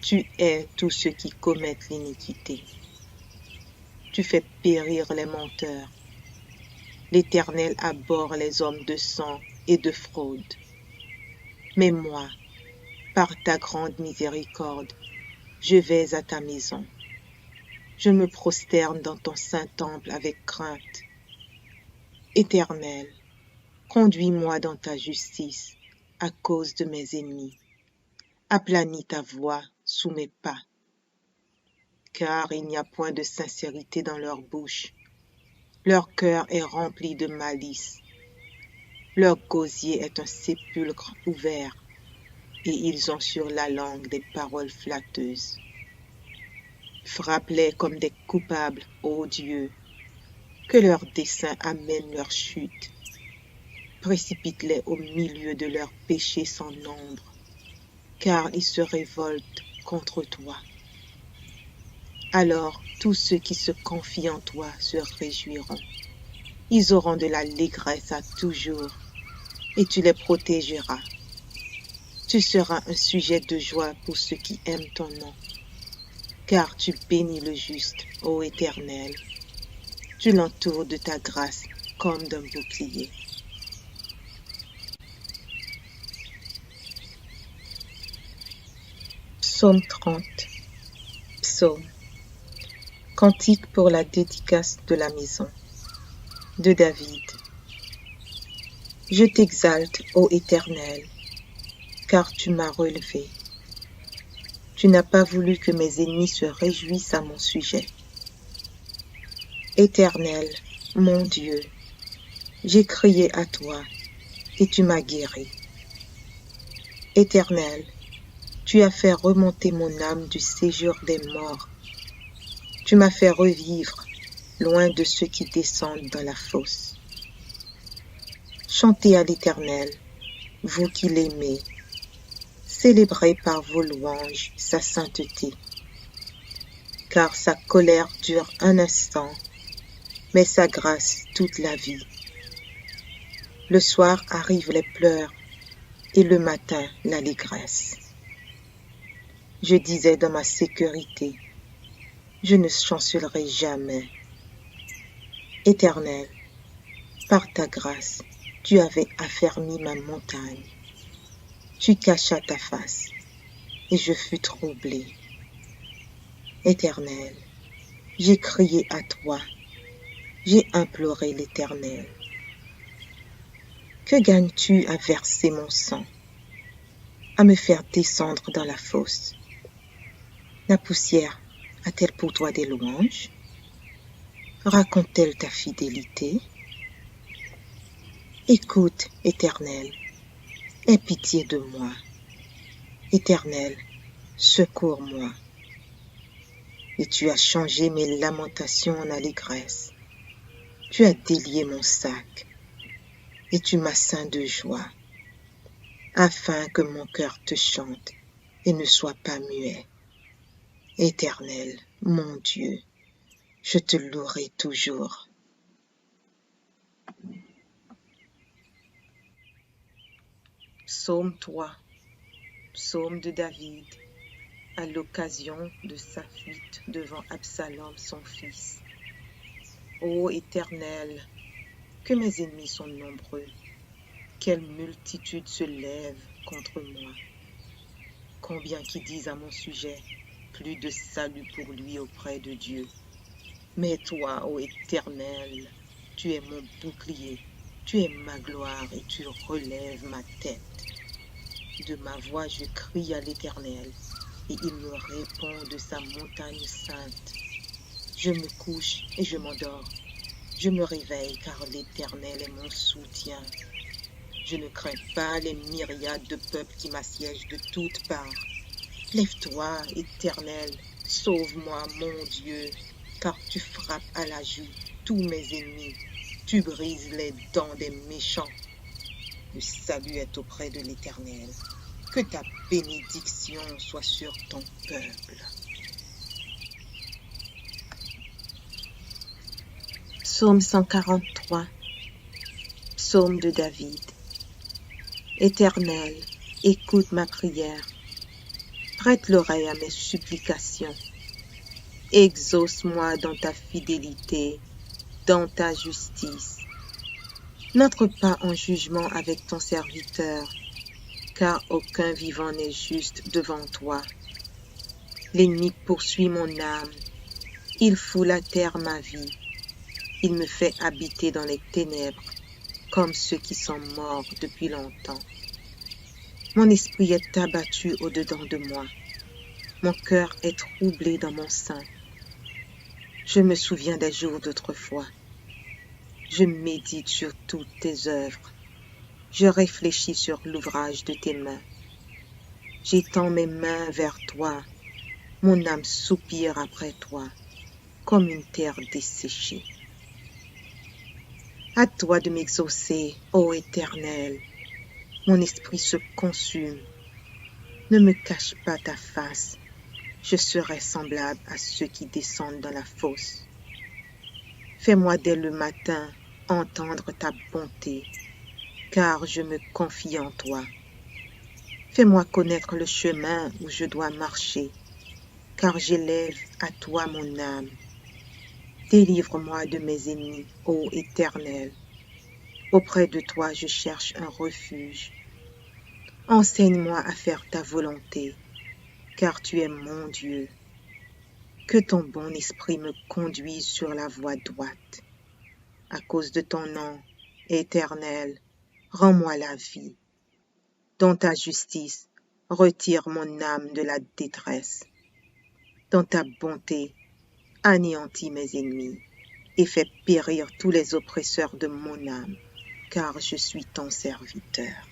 Tu hais tous ceux qui commettent l'iniquité. Tu fais périr les menteurs. L'Éternel abhorre les hommes de sang et de fraude. Mais moi, par ta grande miséricorde, je vais à ta maison. Je me prosterne dans ton saint temple avec crainte. Éternel, conduis-moi dans ta justice à cause de mes ennemis. Aplanis ta voix sous mes pas. Car il n'y a point de sincérité dans leur bouche. Leur cœur est rempli de malice. Leur gosier est un sépulcre ouvert, et ils ont sur la langue des paroles flatteuses. Frappe-les comme des coupables, ô Dieu, que leurs desseins amènent leur chute. Précipite-les au milieu de leurs péchés sans nombre, car ils se révoltent contre toi. Alors tous ceux qui se confient en toi se réjouiront. Ils auront de l'allégresse à toujours, et tu les protégeras. Tu seras un sujet de joie pour ceux qui aiment ton nom, car tu bénis le juste, ô Éternel. Tu l'entoures de ta grâce comme d'un bouclier. Psaume 30. Psaume. Cantique pour la dédicace de la maison. De David. Je t'exalte, ô Éternel, car tu m'as relevé. Tu n'as pas voulu que mes ennemis se réjouissent à mon sujet. Éternel, mon Dieu, j'ai crié à toi et tu m'as guéri. Éternel, tu as fait remonter mon âme du séjour des morts. Tu m'as fait revivre loin de ceux qui descendent dans la fosse. Chantez à l'Éternel, vous qui l'aimez. Célébrez par vos louanges sa sainteté. Car sa colère dure un instant, mais sa grâce toute la vie. Le soir arrivent les pleurs et le matin l'allégresse. Je disais dans ma sécurité, je ne chancellerai jamais. Éternel, par ta grâce, tu avais affermi ma montagne. Tu cachas ta face, et je fus troublé. Éternel, j'ai crié à toi, j'ai imploré l'Éternel. Que gagnes-tu à verser mon sang, à me faire descendre dans la fosse? La poussière a-t-elle pour toi des louanges? Raconte-t-elle ta fidélité? Écoute, Éternel, aie pitié de moi. Éternel, secours-moi. Et tu as changé mes lamentations en allégresse. Tu as délié mon sac, et tu m'as ceint de joie. afin que mon cœur te chante et ne soit pas muet. Éternel, mon Dieu, je te louerai toujours. Psaume 3, psaume de David, à l'occasion de sa fuite devant Absalom son fils. Ô Éternel, que mes ennemis sont nombreux, quelle multitude se lève contre moi. Combien qui disent à mon sujet, plus de salut pour lui auprès de Dieu. Mais toi, ô Éternel, tu es mon bouclier, tu es ma gloire et tu relèves ma tête. De ma voix je crie à l'Éternel, et il me répond de sa montagne sainte. Je me couche et je m'endors. Je me réveille car l'Éternel est mon soutien. Je ne crains pas les myriades de peuples qui m'assiègent de toutes parts. Lève-toi, Éternel, sauve-moi, mon Dieu, car tu frappes à la joue tous mes ennemis. Tu brises les dents des méchants. Le salut est auprès de l'Éternel. Que ta bénédiction soit sur ton peuple. Psaume 143, psaume de David. Éternel, écoute ma prière. Prête l'oreille à mes supplications. Exauce-moi dans ta fidélité, dans ta justice. N'entre pas en jugement avec ton serviteur, car aucun vivant n'est juste devant toi. L'ennemi poursuit mon âme, il foule à terre ma vie. Il me fait habiter dans les ténèbres, comme ceux qui sont morts depuis longtemps. Mon esprit est abattu au-dedans de moi. Mon cœur est troublé dans mon sein. Je me souviens des jours d'autrefois. Je médite sur toutes tes œuvres. Je réfléchis sur l'ouvrage de tes mains. J'étends mes mains vers toi. Mon âme soupire après toi, comme une terre desséchée. À toi de m'exaucer, ô Éternel. Mon esprit se consume. Ne me cache pas ta face. Je serai semblable à ceux qui descendent dans la fosse. Fais-moi dès le matin entendre ta bonté, car je me confie en toi. Fais-moi connaître le chemin où je dois marcher, car j'élève à toi mon âme. Délivre-moi de mes ennemis, ô Éternel. Auprès de toi je cherche un refuge. Enseigne-moi à faire ta volonté, car tu es mon Dieu. Que ton bon esprit me conduise sur la voie droite. À cause de ton nom, Éternel, rends-moi la vie. Dans ta justice, retire mon âme de la détresse. Dans ta bonté, anéantis mes ennemis et fais périr tous les oppresseurs de mon âme, car je suis ton serviteur.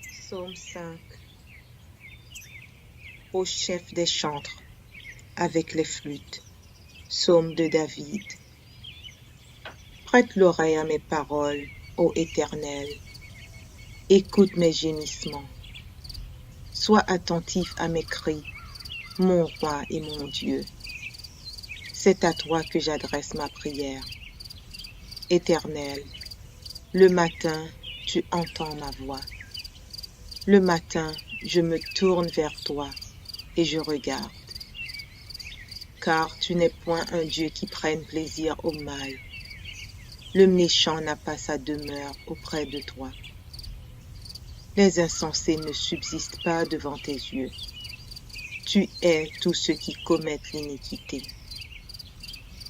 Psaume 5. Au chef des chantres, avec les flûtes. Psaume de David. Prête l'oreille à mes paroles, ô Éternel. Écoute mes gémissements. Sois attentif à mes cris, mon roi et mon Dieu. C'est à toi que j'adresse ma prière. Éternel, le matin, tu entends ma voix. Le matin, je me tourne vers toi et je regarde. Car tu n'es point un Dieu qui prenne plaisir au mal. Le méchant n'a pas sa demeure auprès de toi. Les insensés ne subsistent pas devant tes yeux. Tu hais tous ceux qui commettent l'iniquité.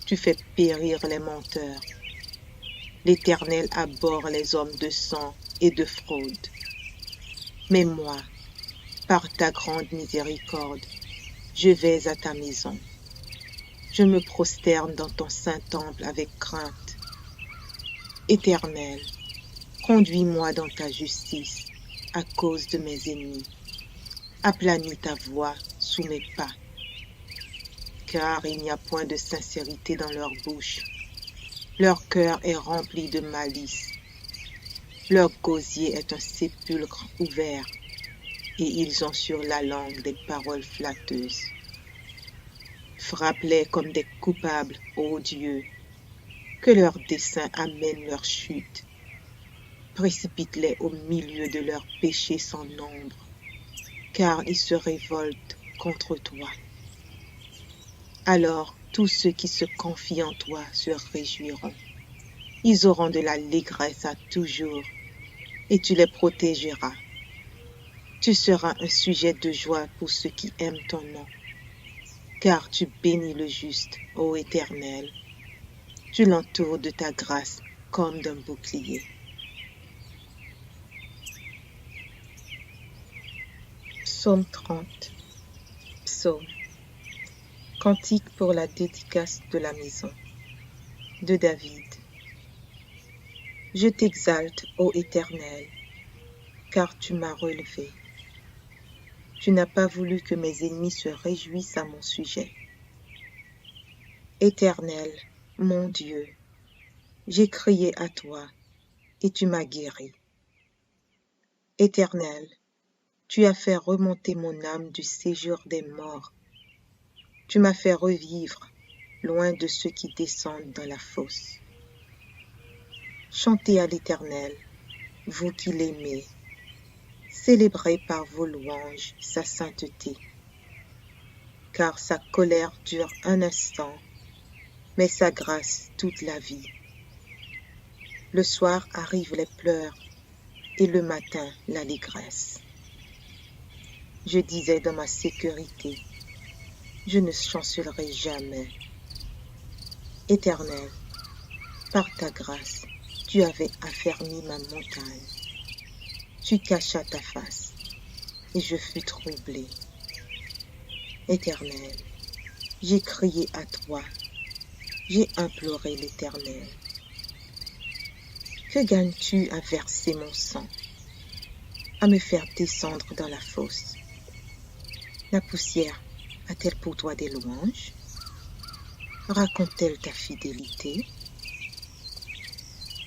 Tu fais périr les menteurs. L'Éternel abhorre les hommes de sang et de fraude. Mais moi, par ta grande miséricorde, je vais à ta maison. Je me prosterne dans ton saint temple avec crainte. Éternel, conduis-moi dans ta justice à cause de mes ennemis. Aplanis ta voie sous mes pas. car il n'y a point de sincérité dans leur bouche. Leur cœur est rempli de malice. Leur gosier est un sépulcre ouvert, et ils ont sur la langue des paroles flatteuses. Frappe-les comme des coupables, ô Dieu, que leurs desseins amènent leur chute. Précipite-les au milieu de leurs péchés sans nombre, car ils se révoltent contre toi. Alors tous ceux qui se confient en toi se réjouiront. Ils auront de l'allégresse à toujours, et tu les protégeras. Tu seras un sujet de joie pour ceux qui aiment ton nom, car tu bénis le juste, ô Éternel. Tu l'entoures de ta grâce comme d'un bouclier. Psaume 30. Psaume. Cantique pour la dédicace de la maison. De David. Je t'exalte, ô Éternel, car tu m'as relevé. Tu n'as pas voulu que mes ennemis se réjouissent à mon sujet. Éternel, mon Dieu, j'ai crié à toi, et tu m'as guéri. Éternel, tu as fait remonter mon âme du séjour des morts. Tu m'as fait revivre, loin de ceux qui descendent dans la fosse. Chantez à l'Éternel, vous qui l'aimez. Célébrez par vos louanges sa sainteté. Car sa colère dure un instant, mais sa grâce toute la vie. Le soir arrivent les pleurs, et le matin l'allégresse. Je disais dans ma sécurité, je ne chancellerai jamais. Éternel, par ta grâce, tu avais affermi ma montagne. Tu cachas ta face, et je fus troublé. Éternel, j'ai crié à toi, j'ai imploré l'Éternel. Que gagnes-tu à verser mon sang, à me faire descendre dans la fosse? La poussière a-t-elle pour toi des louanges? Raconte-t-elle ta fidélité?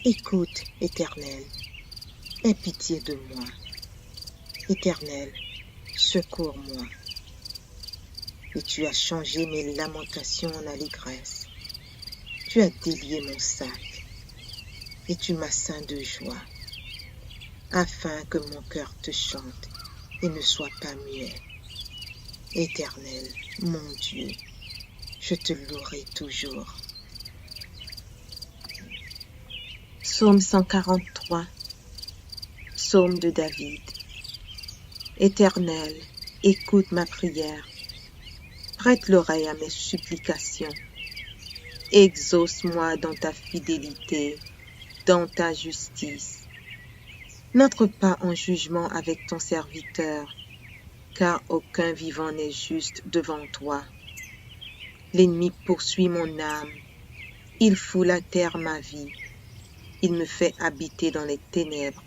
Écoute, Éternel, aie pitié de moi. Éternel, secours-moi. Et tu as changé mes lamentations en allégresse. Tu as délié mon sac, et tu m'as ceint de joie, afin que mon cœur te chante et ne soit pas muet. Éternel, mon Dieu, je te louerai toujours. Psaume 143. Psaume de David. Éternel, écoute ma prière. Prête l'oreille à mes supplications. Exauce-moi dans ta fidélité, dans ta justice. N'entre pas en jugement avec ton serviteur, car aucun vivant n'est juste devant toi. L'ennemi poursuit mon âme, il foule à terre ma vie, il me fait habiter dans les ténèbres,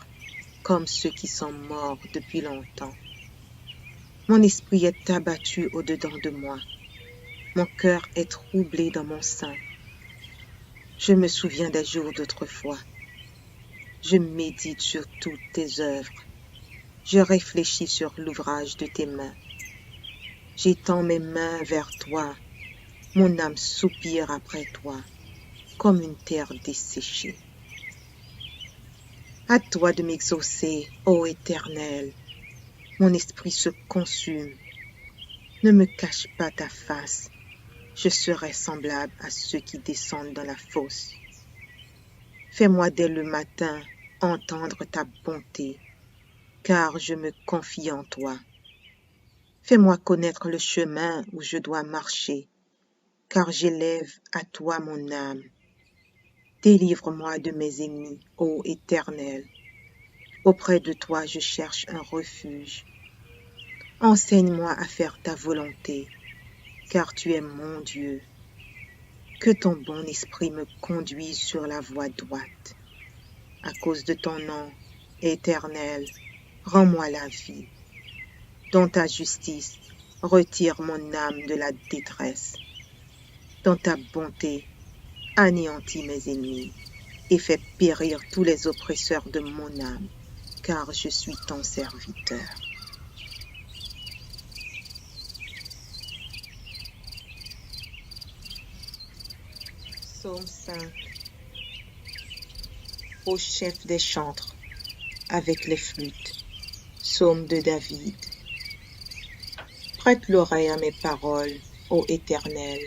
comme ceux qui sont morts depuis longtemps. Mon esprit est abattu au-dedans de moi, mon cœur est troublé dans mon sein. Je me souviens des jours d'autrefois, je médite sur toutes tes œuvres. Je réfléchis sur l'ouvrage de tes mains. J'étends mes mains vers toi. Mon âme soupire après toi, comme une terre desséchée. À toi de m'exaucer, ô Éternel. Mon esprit se consume. Ne me cache pas ta face. Je serai semblable à ceux qui descendent dans la fosse. Fais-moi dès le matin entendre ta bonté, car je me confie en toi. Fais-moi connaître le chemin où je dois marcher, car j'élève à toi mon âme. Délivre-moi de mes ennemis, ô Éternel. Auprès de toi je cherche un refuge. Enseigne-moi à faire ta volonté, car tu es mon Dieu. Que ton bon esprit me conduise sur la voie droite. À cause de ton nom, Éternel, rends-moi la vie. Dans ta justice, retire mon âme de la détresse. Dans ta bonté, anéantis mes ennemis et fais périr tous les oppresseurs de mon âme, car je suis ton serviteur. Psaume 5. Ô chef des chantres, avec les flûtes. Psaume de David. Prête l'oreille à mes paroles, ô Éternel.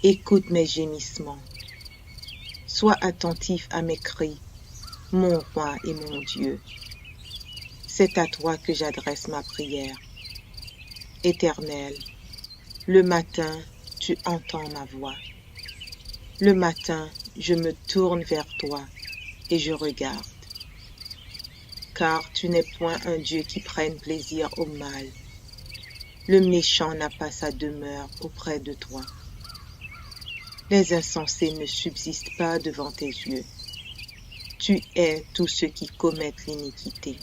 Écoute mes gémissements. Sois attentif à mes cris, mon roi et mon Dieu. C'est à toi que j'adresse ma prière. Éternel, le matin, tu entends ma voix. Le matin, je me tourne vers toi et je regarde. Car tu n'es point un Dieu qui prenne plaisir au mal. Le méchant n'a pas sa demeure auprès de toi. Les insensés ne subsistent pas devant tes yeux. Tu hais tous ceux qui commettent l'iniquité.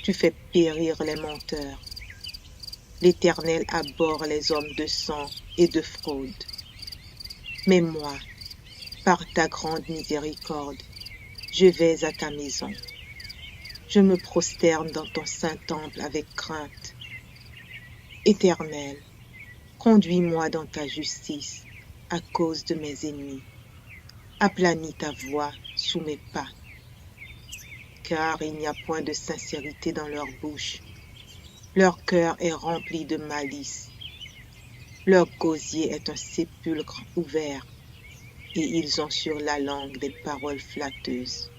Tu fais périr les menteurs. L'Éternel abhorre les hommes de sang et de fraude. Mais moi, par ta grande miséricorde, je vais à ta maison. Je me prosterne dans ton saint temple avec crainte. Éternel, conduis-moi dans ta justice à cause de mes ennemis. Aplanis ta voix sous mes pas. Car il n'y a point de sincérité dans leur bouche. Leur cœur est rempli de malice. Leur gosier est un sépulcre ouvert, et ils ont sur la langue des paroles flatteuses.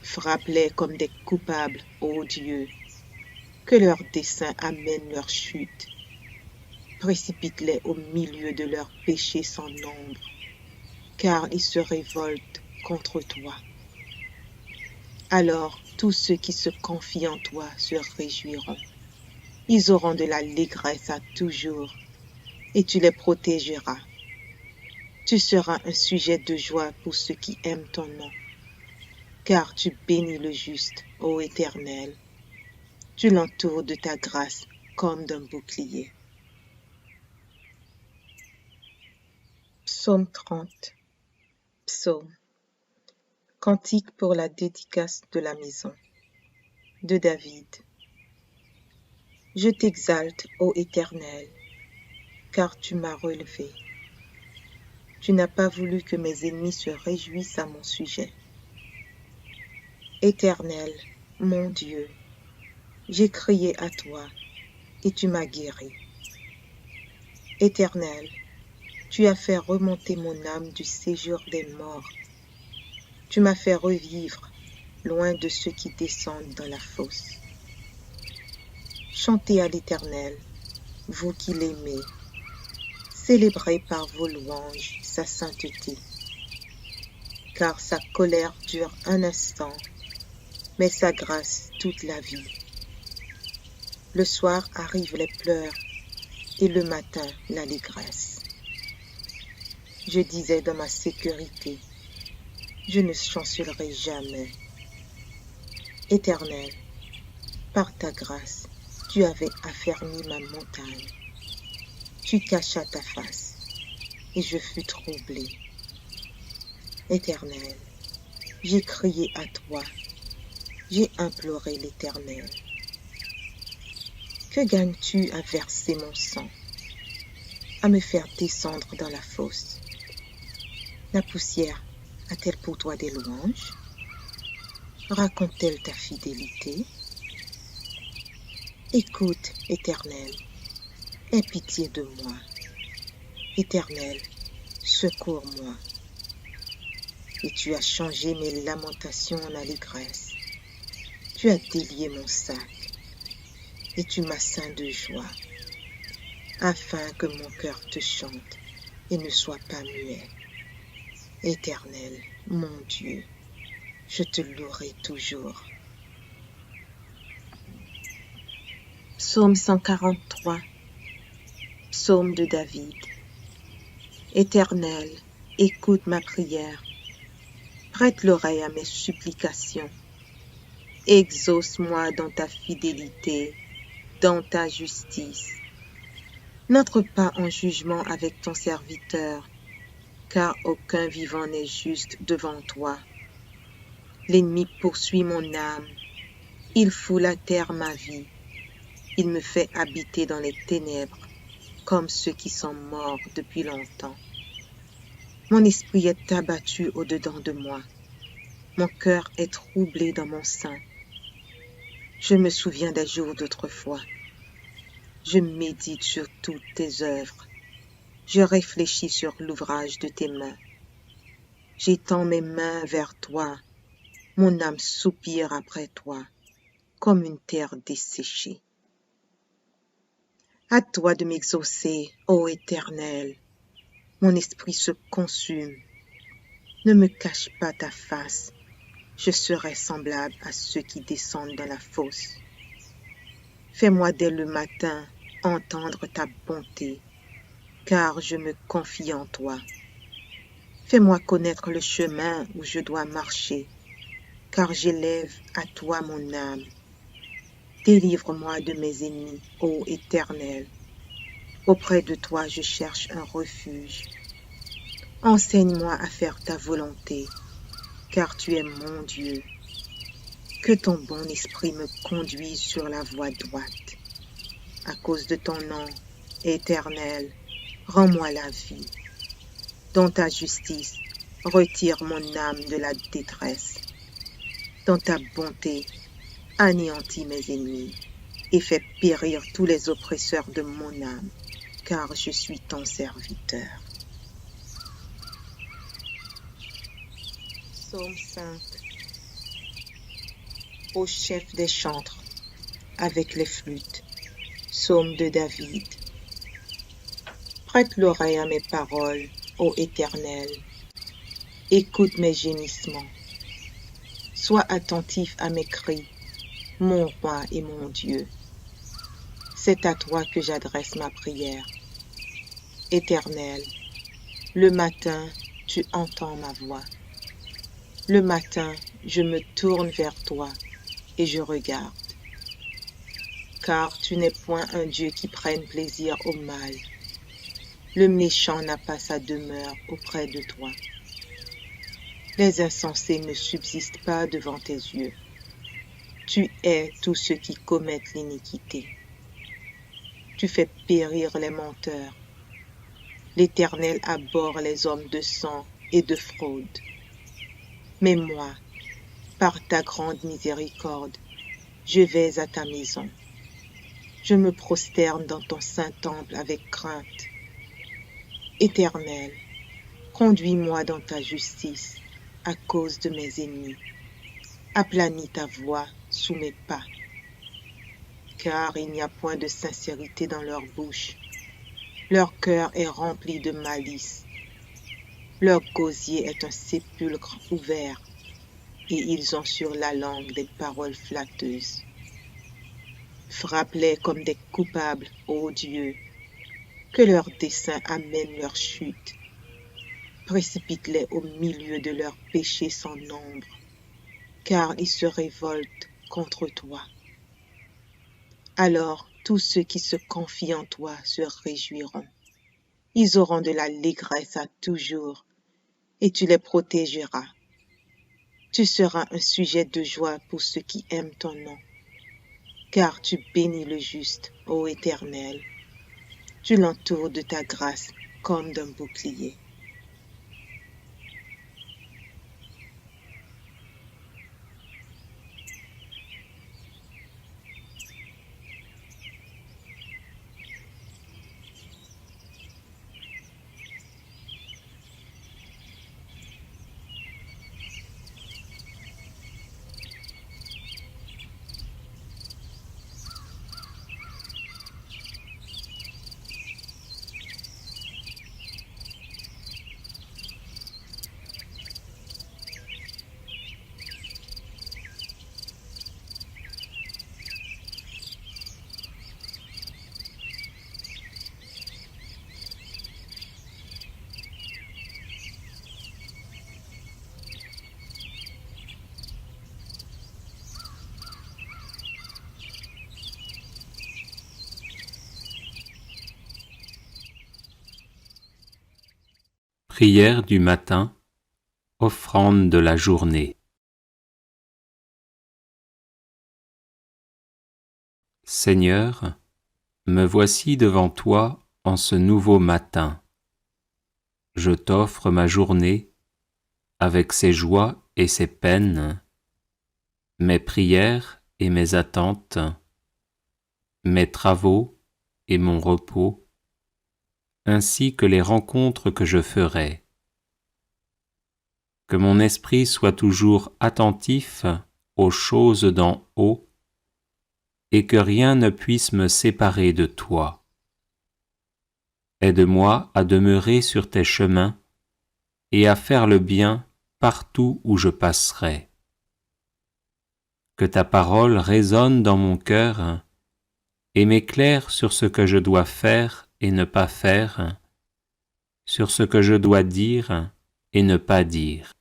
Frappe-les comme des coupables, ô Dieu, que leurs desseins amènent leur chute. Précipite-les au milieu de leurs péchés sans nombre, car ils se révoltent contre toi. Alors tous ceux qui se confient en toi se réjouiront. Ils auront de l'allégresse à toujours, et tu les protégeras. Tu seras un sujet de joie pour ceux qui aiment ton nom, car tu bénis le juste, ô Éternel. Tu l'entoures de ta grâce comme d'un bouclier. Psaume 30. Psaume. Cantique pour la dédicace de la maison. De David. Je t'exalte, ô Éternel, car tu m'as relevé. Tu n'as pas voulu que mes ennemis se réjouissent à mon sujet. Éternel, mon Dieu, j'ai crié à toi et tu m'as guéri. Éternel, tu as fait remonter mon âme du séjour des morts. Tu m'as fait revivre loin de ceux qui descendent dans la fosse. Chantez à l'Éternel, vous qui l'aimez. Célébrez par vos louanges sa sainteté. Car sa colère dure un instant, mais sa grâce toute la vie. Le soir arrivent les pleurs et le matin l'allégresse. Je disais dans ma sécurité, je ne chancellerai jamais. Éternel, par ta grâce, tu avais affermi ma montagne. Tu cachas ta face, et je fus troublé. Éternel, j'ai crié à toi, j'ai imploré l'Éternel. Que gagnes-tu à verser mon sang, à me faire descendre dans la fosse? La poussière a-t-elle pour toi des louanges? Raconte-t-elle ta fidélité? Écoute, Éternel, aie pitié de moi. Éternel, secours-moi. Et tu as changé mes lamentations en allégresse. Tu as délié mon sac, et tu m'as ceint de joie, afin que mon cœur te chante et ne soit pas muet. Éternel, mon Dieu, je te louerai toujours. Psaume 143. Psaume de David. Éternel, écoute ma prière. Prête l'oreille à mes supplications. Exauce-moi dans ta fidélité, dans ta justice. N'entre pas en jugement avec ton serviteur, car aucun vivant n'est juste devant toi. L'ennemi poursuit mon âme, il foule à terre ma vie, il me fait habiter dans les ténèbres, comme ceux qui sont morts depuis longtemps. Mon esprit est abattu au-dedans de moi, mon cœur est troublé dans mon sein. Je me souviens des jours d'autrefois, je médite sur toutes tes œuvres, je réfléchis sur l'ouvrage de tes mains. J'étends mes mains vers toi, mon âme soupire après toi, comme une terre desséchée. À toi de m'exaucer, ô Éternel, mon esprit se consume. Ne me cache pas ta face, je serai semblable à ceux qui descendent dans la fosse. Fais-moi dès le matin entendre ta bonté, car je me confie en toi. Fais-moi connaître le chemin où je dois marcher, car j'élève à toi mon âme. Délivre-moi de mes ennemis, ô Éternel. Auprès de toi je cherche un refuge. Enseigne-moi à faire ta volonté, car tu es mon Dieu. Que ton bon esprit me conduise sur la voie droite. À cause de ton nom, Éternel, rends-moi la vie. Dans ta justice, retire mon âme de la détresse. Dans ta bonté, anéantis mes ennemis et fais périr tous les oppresseurs de mon âme, car je suis ton serviteur. Psaume 5. Au chef des chantres, avec les flûtes. Psaume de David. Prête l'oreille à mes paroles, ô Éternel. Écoute mes gémissements. Sois attentif à mes cris, mon roi et mon Dieu. C'est à toi que j'adresse ma prière. Éternel, le matin, tu entends ma voix. Le matin, je me tourne vers toi et je regarde. Car tu n'es point un Dieu qui prenne plaisir au mal. Le méchant n'a pas sa demeure auprès de toi. Les insensés ne subsistent pas devant tes yeux. Tu hais tous ceux qui commettent l'iniquité. Tu fais périr les menteurs. L'Éternel abhorre les hommes de sang et de fraude. Mais moi, par ta grande miséricorde, je vais à ta maison. Je me prosterne dans ton saint temple avec crainte. Éternel, conduis-moi dans ta justice à cause de mes ennemis. Aplanis ta voix sous mes pas, car il n'y a point de sincérité dans leur bouche. Leur cœur est rempli de malice. Leur gosier est un sépulcre ouvert, et ils ont sur la langue des paroles flatteuses. Frappe-les comme des coupables, ô Dieu, que leurs desseins amènent leur chute. Précipite-les au milieu de leurs péchés sans nombre, car ils se révoltent contre toi. Alors tous ceux qui se confient en toi se réjouiront. Ils auront de l'allégresse à toujours, et tu les protégeras. Tu seras un sujet de joie pour ceux qui aiment ton nom, car tu bénis le juste, ô Éternel. Tu l'entoures de ta grâce comme d'un bouclier. Prière du matin, offrande de la journée. Seigneur, me voici devant toi en ce nouveau matin. Je t'offre ma journée avec ses joies et ses peines, mes prières et mes attentes, mes travaux et mon repos, ainsi que les rencontres que je ferai. Que mon esprit soit toujours attentif aux choses d'en haut, et que rien ne puisse me séparer de toi. Aide-moi à demeurer sur tes chemins et à faire le bien partout où je passerai. Que ta parole résonne dans mon cœur et m'éclaire sur ce que je dois faire et ne pas faire, sur ce que je dois dire et ne pas dire.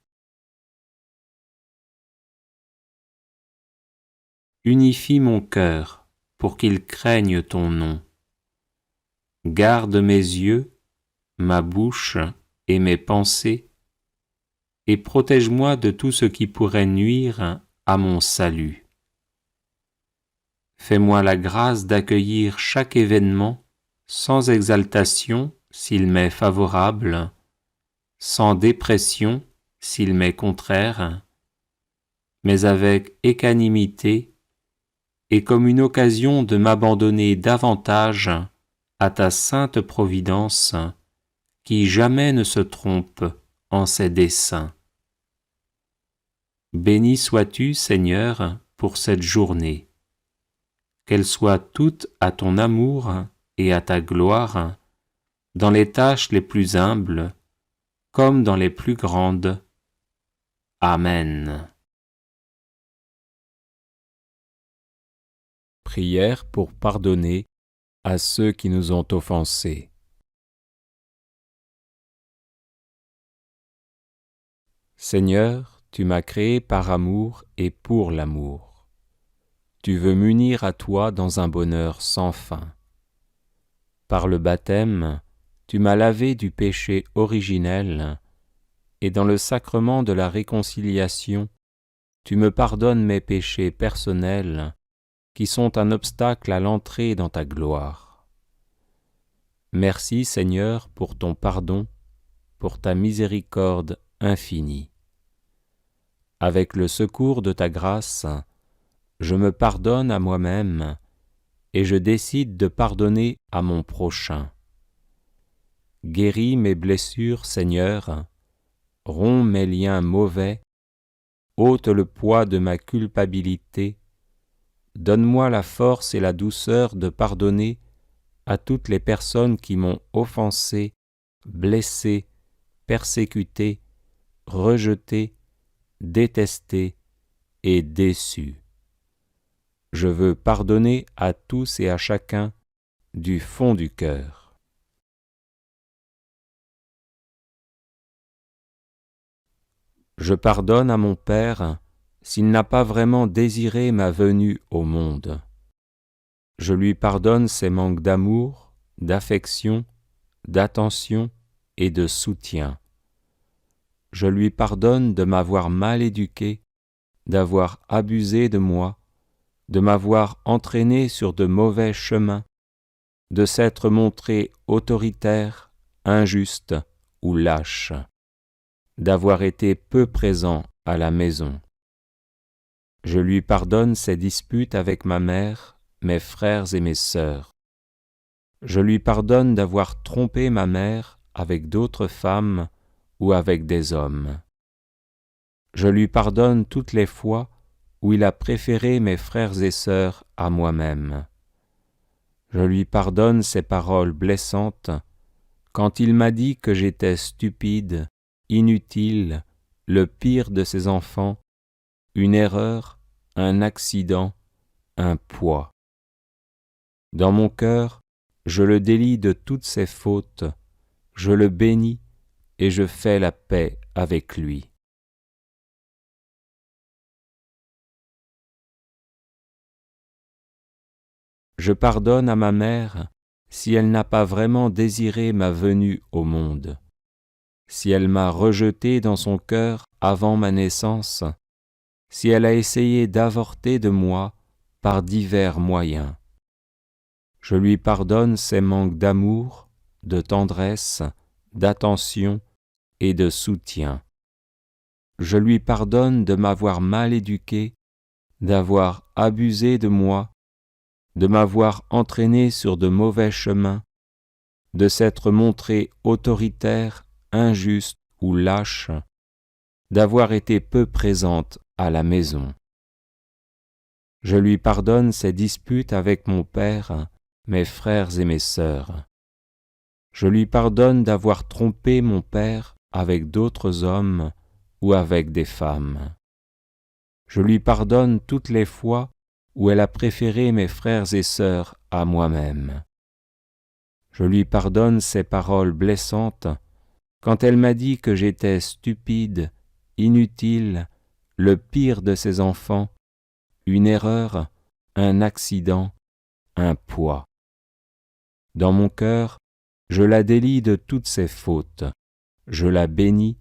Unifie mon cœur pour qu'il craigne ton nom. Garde mes yeux, ma bouche et mes pensées, et protège-moi de tout ce qui pourrait nuire à mon salut. Fais-moi la grâce d'accueillir chaque événement sans exaltation s'il m'est favorable, sans dépression s'il m'est contraire, mais avec équanimité et comme une occasion de m'abandonner davantage à ta sainte providence qui jamais ne se trompe en ses desseins. Béni sois-tu, Seigneur, pour cette journée. Qu'elle soit toute à ton amour et à ta gloire, dans les tâches les plus humbles, comme dans les plus grandes. Amen. Prière pour pardonner à ceux qui nous ont offensés. Seigneur, tu m'as créé par amour et pour l'amour. Tu veux m'unir à toi dans un bonheur sans fin. Par le baptême, tu m'as lavé du péché originel, et dans le sacrement de la réconciliation, tu me pardonnes mes péchés personnels qui sont un obstacle à l'entrée dans ta gloire. Merci Seigneur pour ton pardon, pour ta miséricorde infinie. Avec le secours de ta grâce, je me pardonne à moi-même et je décide de pardonner à mon prochain. Guéris mes blessures, Seigneur, romps mes liens mauvais, ôte le poids de ma culpabilité, donne-moi la force et la douceur de pardonner à toutes les personnes qui m'ont offensé, blessé, persécuté, rejeté, détesté et déçu. Je veux pardonner à tous et à chacun du fond du cœur. Je pardonne à mon Père s'il n'a pas vraiment désiré ma venue au monde. Je lui pardonne ses manques d'amour, d'affection, d'attention et de soutien. Je lui pardonne de m'avoir mal éduqué, d'avoir abusé de moi, de m'avoir entraîné sur de mauvais chemins, de s'être montré autoritaire, injuste ou lâche, d'avoir été peu présent à la maison. Je lui pardonne ses disputes avec ma mère, mes frères et mes sœurs. Je lui pardonne d'avoir trompé ma mère avec d'autres femmes ou avec des hommes. Je lui pardonne toutes les fois où il a préféré mes frères et sœurs à moi-même. Je lui pardonne ses paroles blessantes quand il m'a dit que j'étais stupide, inutile, le pire de ses enfants, une erreur, un accident, un poids. Dans mon cœur, je le délie de toutes ses fautes, je le bénis et je fais la paix avec lui. Je pardonne à ma mère si elle n'a pas vraiment désiré ma venue au monde. si elle m'a rejeté dans son cœur avant ma naissance, si elle a essayé d'avorter de moi par divers moyens. Je lui pardonne ses manques d'amour, de tendresse, d'attention et de soutien. Je lui pardonne de m'avoir mal éduqué, d'avoir abusé de moi, de m'avoir entraîné sur de mauvais chemins, de s'être montré autoritaire, injuste ou lâche, d'avoir été peu présente à la maison. Je lui pardonne ses disputes avec mon père, mes frères et mes sœurs. Je lui pardonne d'avoir trompé mon père avec d'autres hommes ou avec des femmes. Je lui pardonne toutes les fois où elle a préféré mes frères et sœurs à moi-même. Je lui pardonne ses paroles blessantes quand elle m'a dit que j'étais stupide, inutile, le pire de ses enfants, une erreur, un accident, un poids. Dans mon cœur, je la délie de toutes ses fautes, je la bénis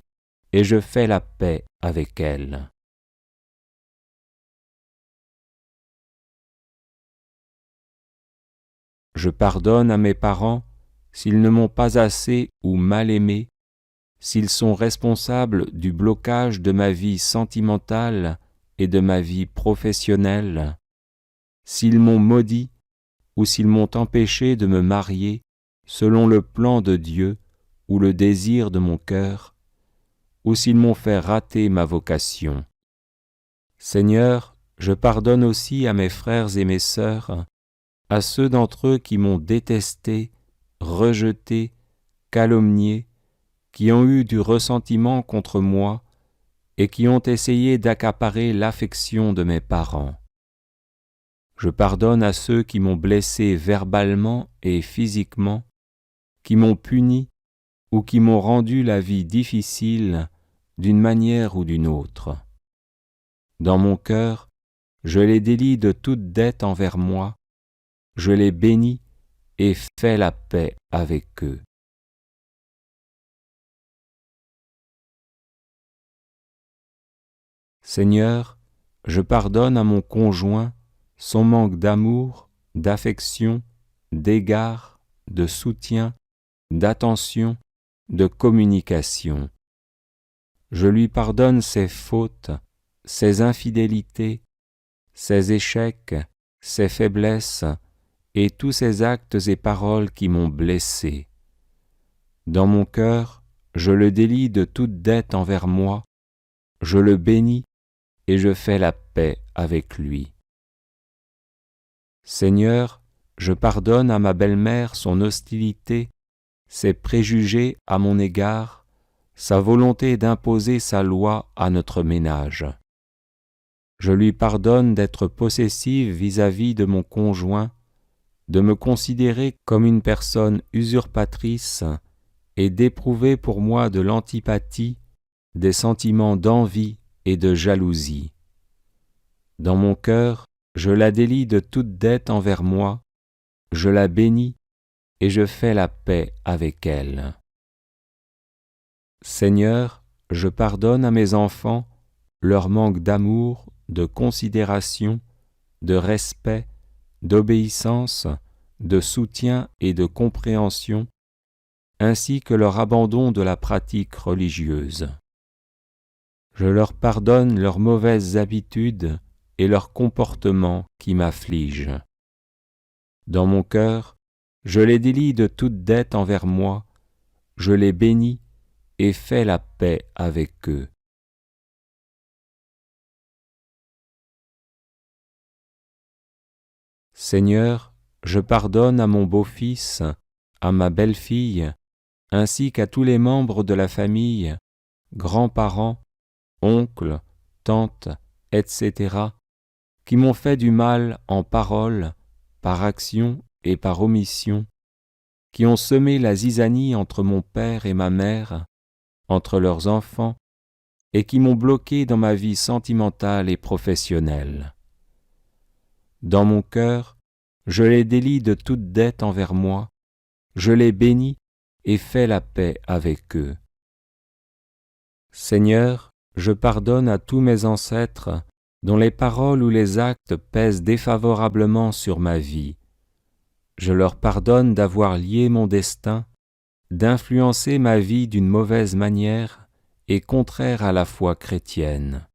et je fais la paix avec elle. Je pardonne à mes parents s'ils ne m'ont pas assez ou mal aimé, s'ils sont responsables du blocage de ma vie sentimentale et de ma vie professionnelle, s'ils m'ont maudit ou s'ils m'ont empêché de me marier selon le plan de Dieu ou le désir de mon cœur, ou s'ils m'ont fait rater ma vocation. Seigneur, je pardonne aussi à mes frères et mes sœurs, à ceux d'entre eux qui m'ont détesté, rejeté, calomnié, qui ont eu du ressentiment contre moi et qui ont essayé d'accaparer l'affection de mes parents. Je pardonne à ceux qui m'ont blessé verbalement et physiquement, qui m'ont puni ou qui m'ont rendu la vie difficile d'une manière ou d'une autre. Dans mon cœur, je les délie de toute dette envers moi, je les bénis et fais la paix avec eux. Seigneur, je pardonne à mon conjoint son manque d'amour, d'affection, d'égard, de soutien, d'attention, de communication. Je lui pardonne ses fautes, ses infidélités, ses échecs, ses faiblesses et tous ses actes et paroles qui m'ont blessé. Dans mon cœur, je le délie de toute dette envers moi, je le bénis et je fais la paix avec lui. Seigneur, je pardonne à ma belle-mère son hostilité, ses préjugés à mon égard, sa volonté d'imposer sa loi à notre ménage. Je lui pardonne d'être possessive vis-à-vis de mon conjoint, de me considérer comme une personne usurpatrice et d'éprouver pour moi de l'antipathie, des sentiments d'envie et de jalousie. Dans mon cœur, je la délie de toute dette envers moi, je la bénis et je fais la paix avec elle. Seigneur, je pardonne à mes enfants leur manque d'amour, de considération, de respect, d'obéissance, de soutien et de compréhension, ainsi que leur abandon de la pratique religieuse. Je leur pardonne leurs mauvaises habitudes et leurs comportements qui m'affligent. Dans mon cœur, je les délie de toute dette envers moi, je les bénis et fais la paix avec eux. Seigneur, je pardonne à mon beau-fils, à ma belle-fille, ainsi qu'à tous les membres de la famille, grands-parents, oncles, tantes, etc., qui m'ont fait du mal en parole, par action et par omission, qui ont semé la zizanie entre mon père et ma mère, entre leurs enfants, et qui m'ont bloqué dans ma vie sentimentale et professionnelle. Dans mon cœur, je les délie de toute dette envers moi, je les bénis et fais la paix avec eux. Seigneur, je pardonne à tous mes ancêtres dont les paroles ou les actes pèsent défavorablement sur ma vie. Je leur pardonne d'avoir lié mon destin, d'influencer ma vie d'une mauvaise manière et contraire à la foi chrétienne.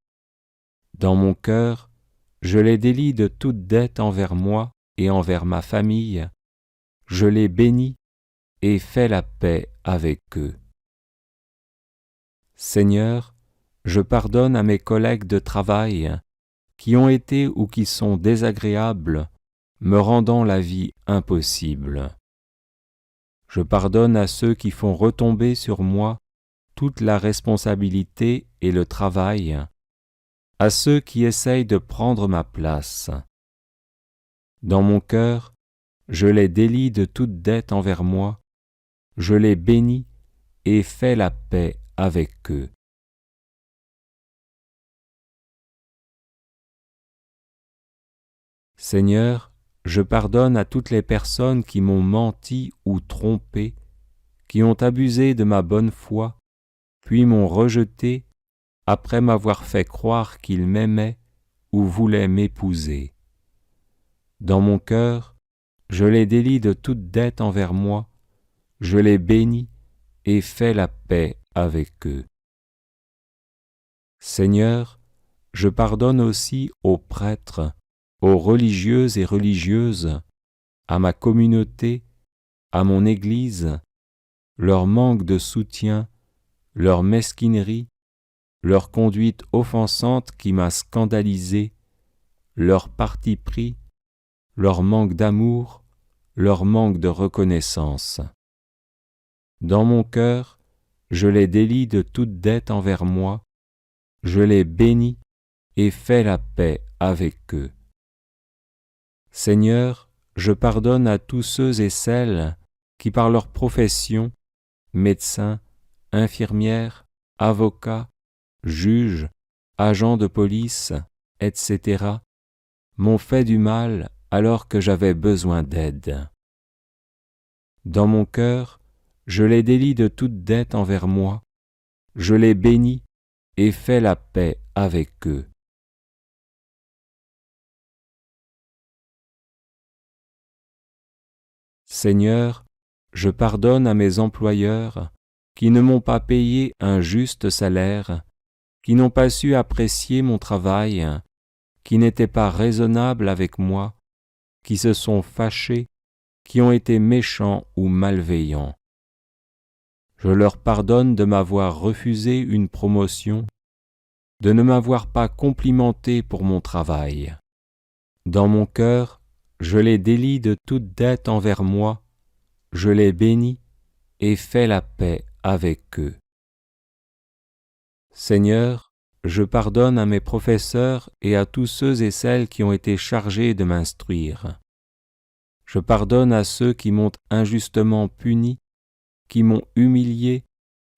Dans mon cœur, je les délie de toute dette envers moi et envers ma famille. Je les bénis et fais la paix avec eux. Seigneur, je pardonne à mes collègues de travail qui ont été ou qui sont désagréables, me rendant la vie impossible. Je pardonne à ceux qui font retomber sur moi toute la responsabilité et le travail, à ceux qui essayent de prendre ma place. Dans mon cœur, je les délie de toute dette envers moi, je les bénis et fais la paix avec eux. Seigneur, je pardonne à toutes les personnes qui m'ont menti ou trompé, qui ont abusé de ma bonne foi, puis m'ont rejeté après m'avoir fait croire qu'ils m'aimaient ou voulaient m'épouser. Dans mon cœur, je les délie de toute dette envers moi, je les bénis et fais la paix avec eux. Seigneur, je pardonne aussi aux prêtres, aux religieux et religieuses, à ma communauté, à mon Église, leur manque de soutien, leur mesquinerie, leur conduite offensante qui m'a scandalisé, leur parti pris, leur manque d'amour, leur manque de reconnaissance. Dans mon cœur, je les délie de toute dette envers moi, je les bénis et fais la paix avec eux. Seigneur, je pardonne à tous ceux et celles qui par leur profession, médecins, infirmières, avocats, juges, agents de police, etc., m'ont fait du mal alors que j'avais besoin d'aide. Dans mon cœur, je les délie de toute dette envers moi, je les bénis et fais la paix avec eux. Seigneur, je pardonne à mes employeurs qui ne m'ont pas payé un juste salaire, qui n'ont pas su apprécier mon travail, qui n'étaient pas raisonnables avec moi, qui se sont fâchés, qui ont été méchants ou malveillants. Je leur pardonne de m'avoir refusé une promotion, de ne m'avoir pas complimenté pour mon travail. Dans mon cœur, je les délie de toute dette envers moi, je les bénis et fais la paix avec eux. Seigneur, je pardonne à mes professeurs et à tous ceux et celles qui ont été chargés de m'instruire. Je pardonne à ceux qui m'ont injustement puni, qui m'ont humilié,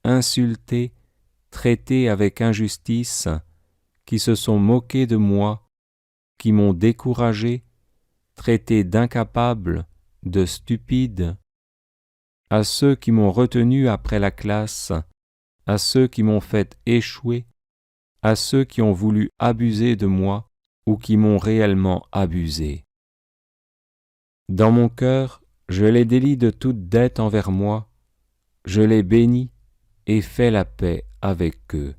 insulté, traité avec injustice, qui se sont moqués de moi, qui m'ont découragé, traité d'incapable, de stupide, à ceux qui m'ont retenu après la classe, à ceux qui m'ont fait échouer, à ceux qui ont voulu abuser de moi ou qui m'ont réellement abusé. Dans mon cœur, je les délie de toute dette envers moi, je les bénis et fais la paix avec eux.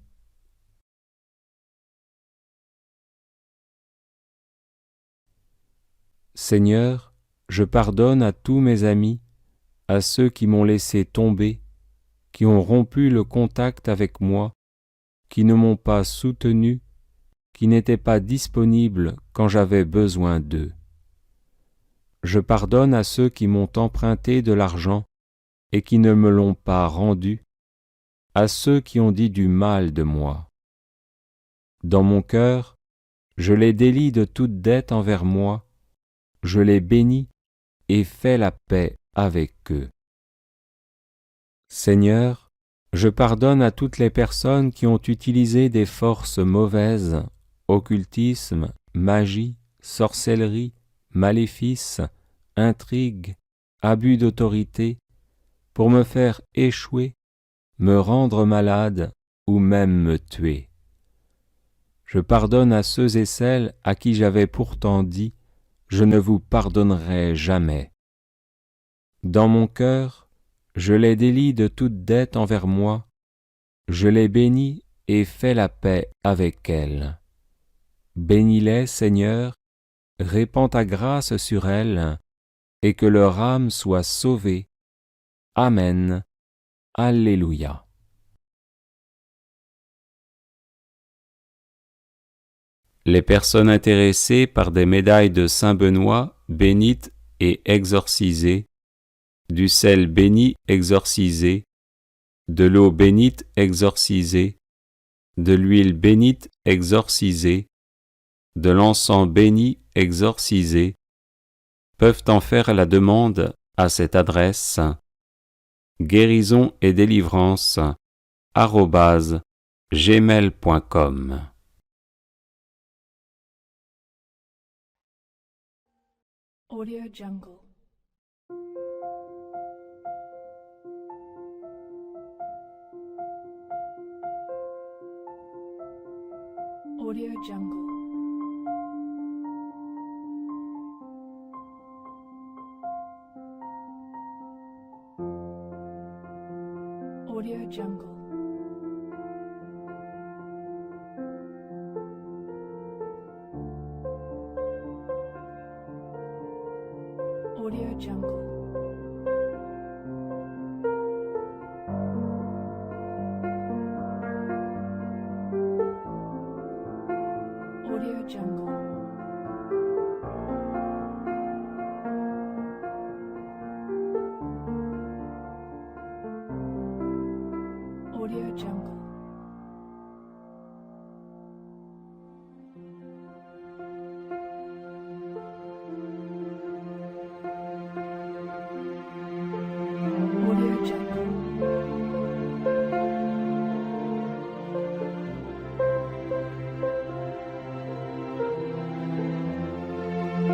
Seigneur, je pardonne à tous mes amis, à ceux qui m'ont laissé tomber, qui ont rompu le contact avec moi, qui ne m'ont pas soutenu, qui n'étaient pas disponibles quand j'avais besoin d'eux. Je pardonne à ceux qui m'ont emprunté de l'argent et qui ne me l'ont pas rendu, à ceux qui ont dit du mal de moi. Dans mon cœur, je les délie de toute dette envers moi, je les bénis et fais la paix avec eux. Seigneur, je pardonne à toutes les personnes qui ont utilisé des forces mauvaises, occultisme, magie, sorcellerie, maléfice, intrigue, abus d'autorité, pour me faire échouer, me rendre malade ou même me tuer. Je pardonne à ceux et celles à qui j'avais pourtant dit « Je ne vous pardonnerai jamais ». Dans mon cœur, je les délie de toute dette envers moi, je les bénis et fais la paix avec elles. Bénis-les, Seigneur, répands ta grâce sur elles, et que leur âme soit sauvée. Amen. Alléluia. Les personnes intéressées par des médailles de Saint Benoît, bénites et exorcisées, du sel béni exorcisé, de l'eau bénite exorcisée, de l'huile bénite exorcisée, de l'encens béni exorcisé, peuvent en faire la demande à cette adresse guérison et délivrance @gmail.com. Audio Jungle. Audio Jungle. Audio Jungle. Audio Jungle. Audio Jungle. Audio Jungle. Audio Jungle.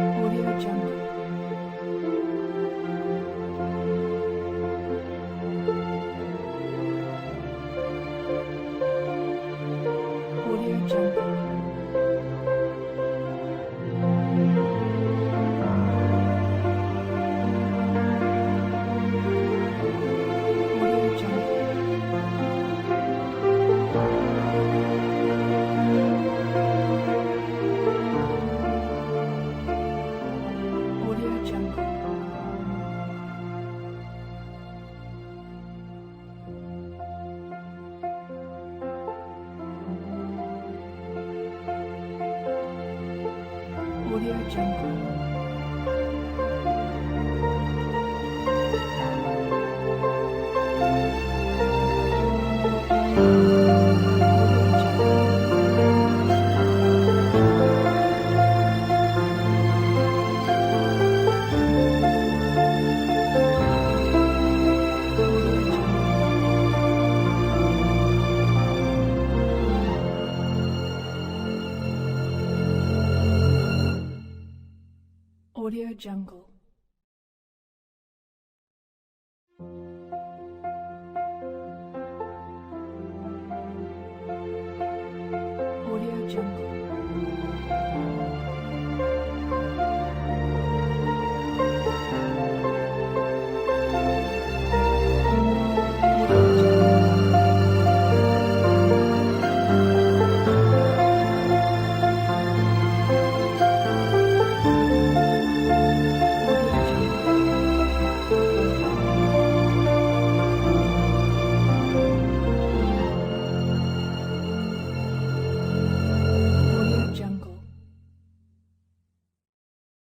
Audio Jungle. Audio Jungle. Audio Jungle. Audio Jungle. Audio Jungle. Audio Jungle. Audio Jungle.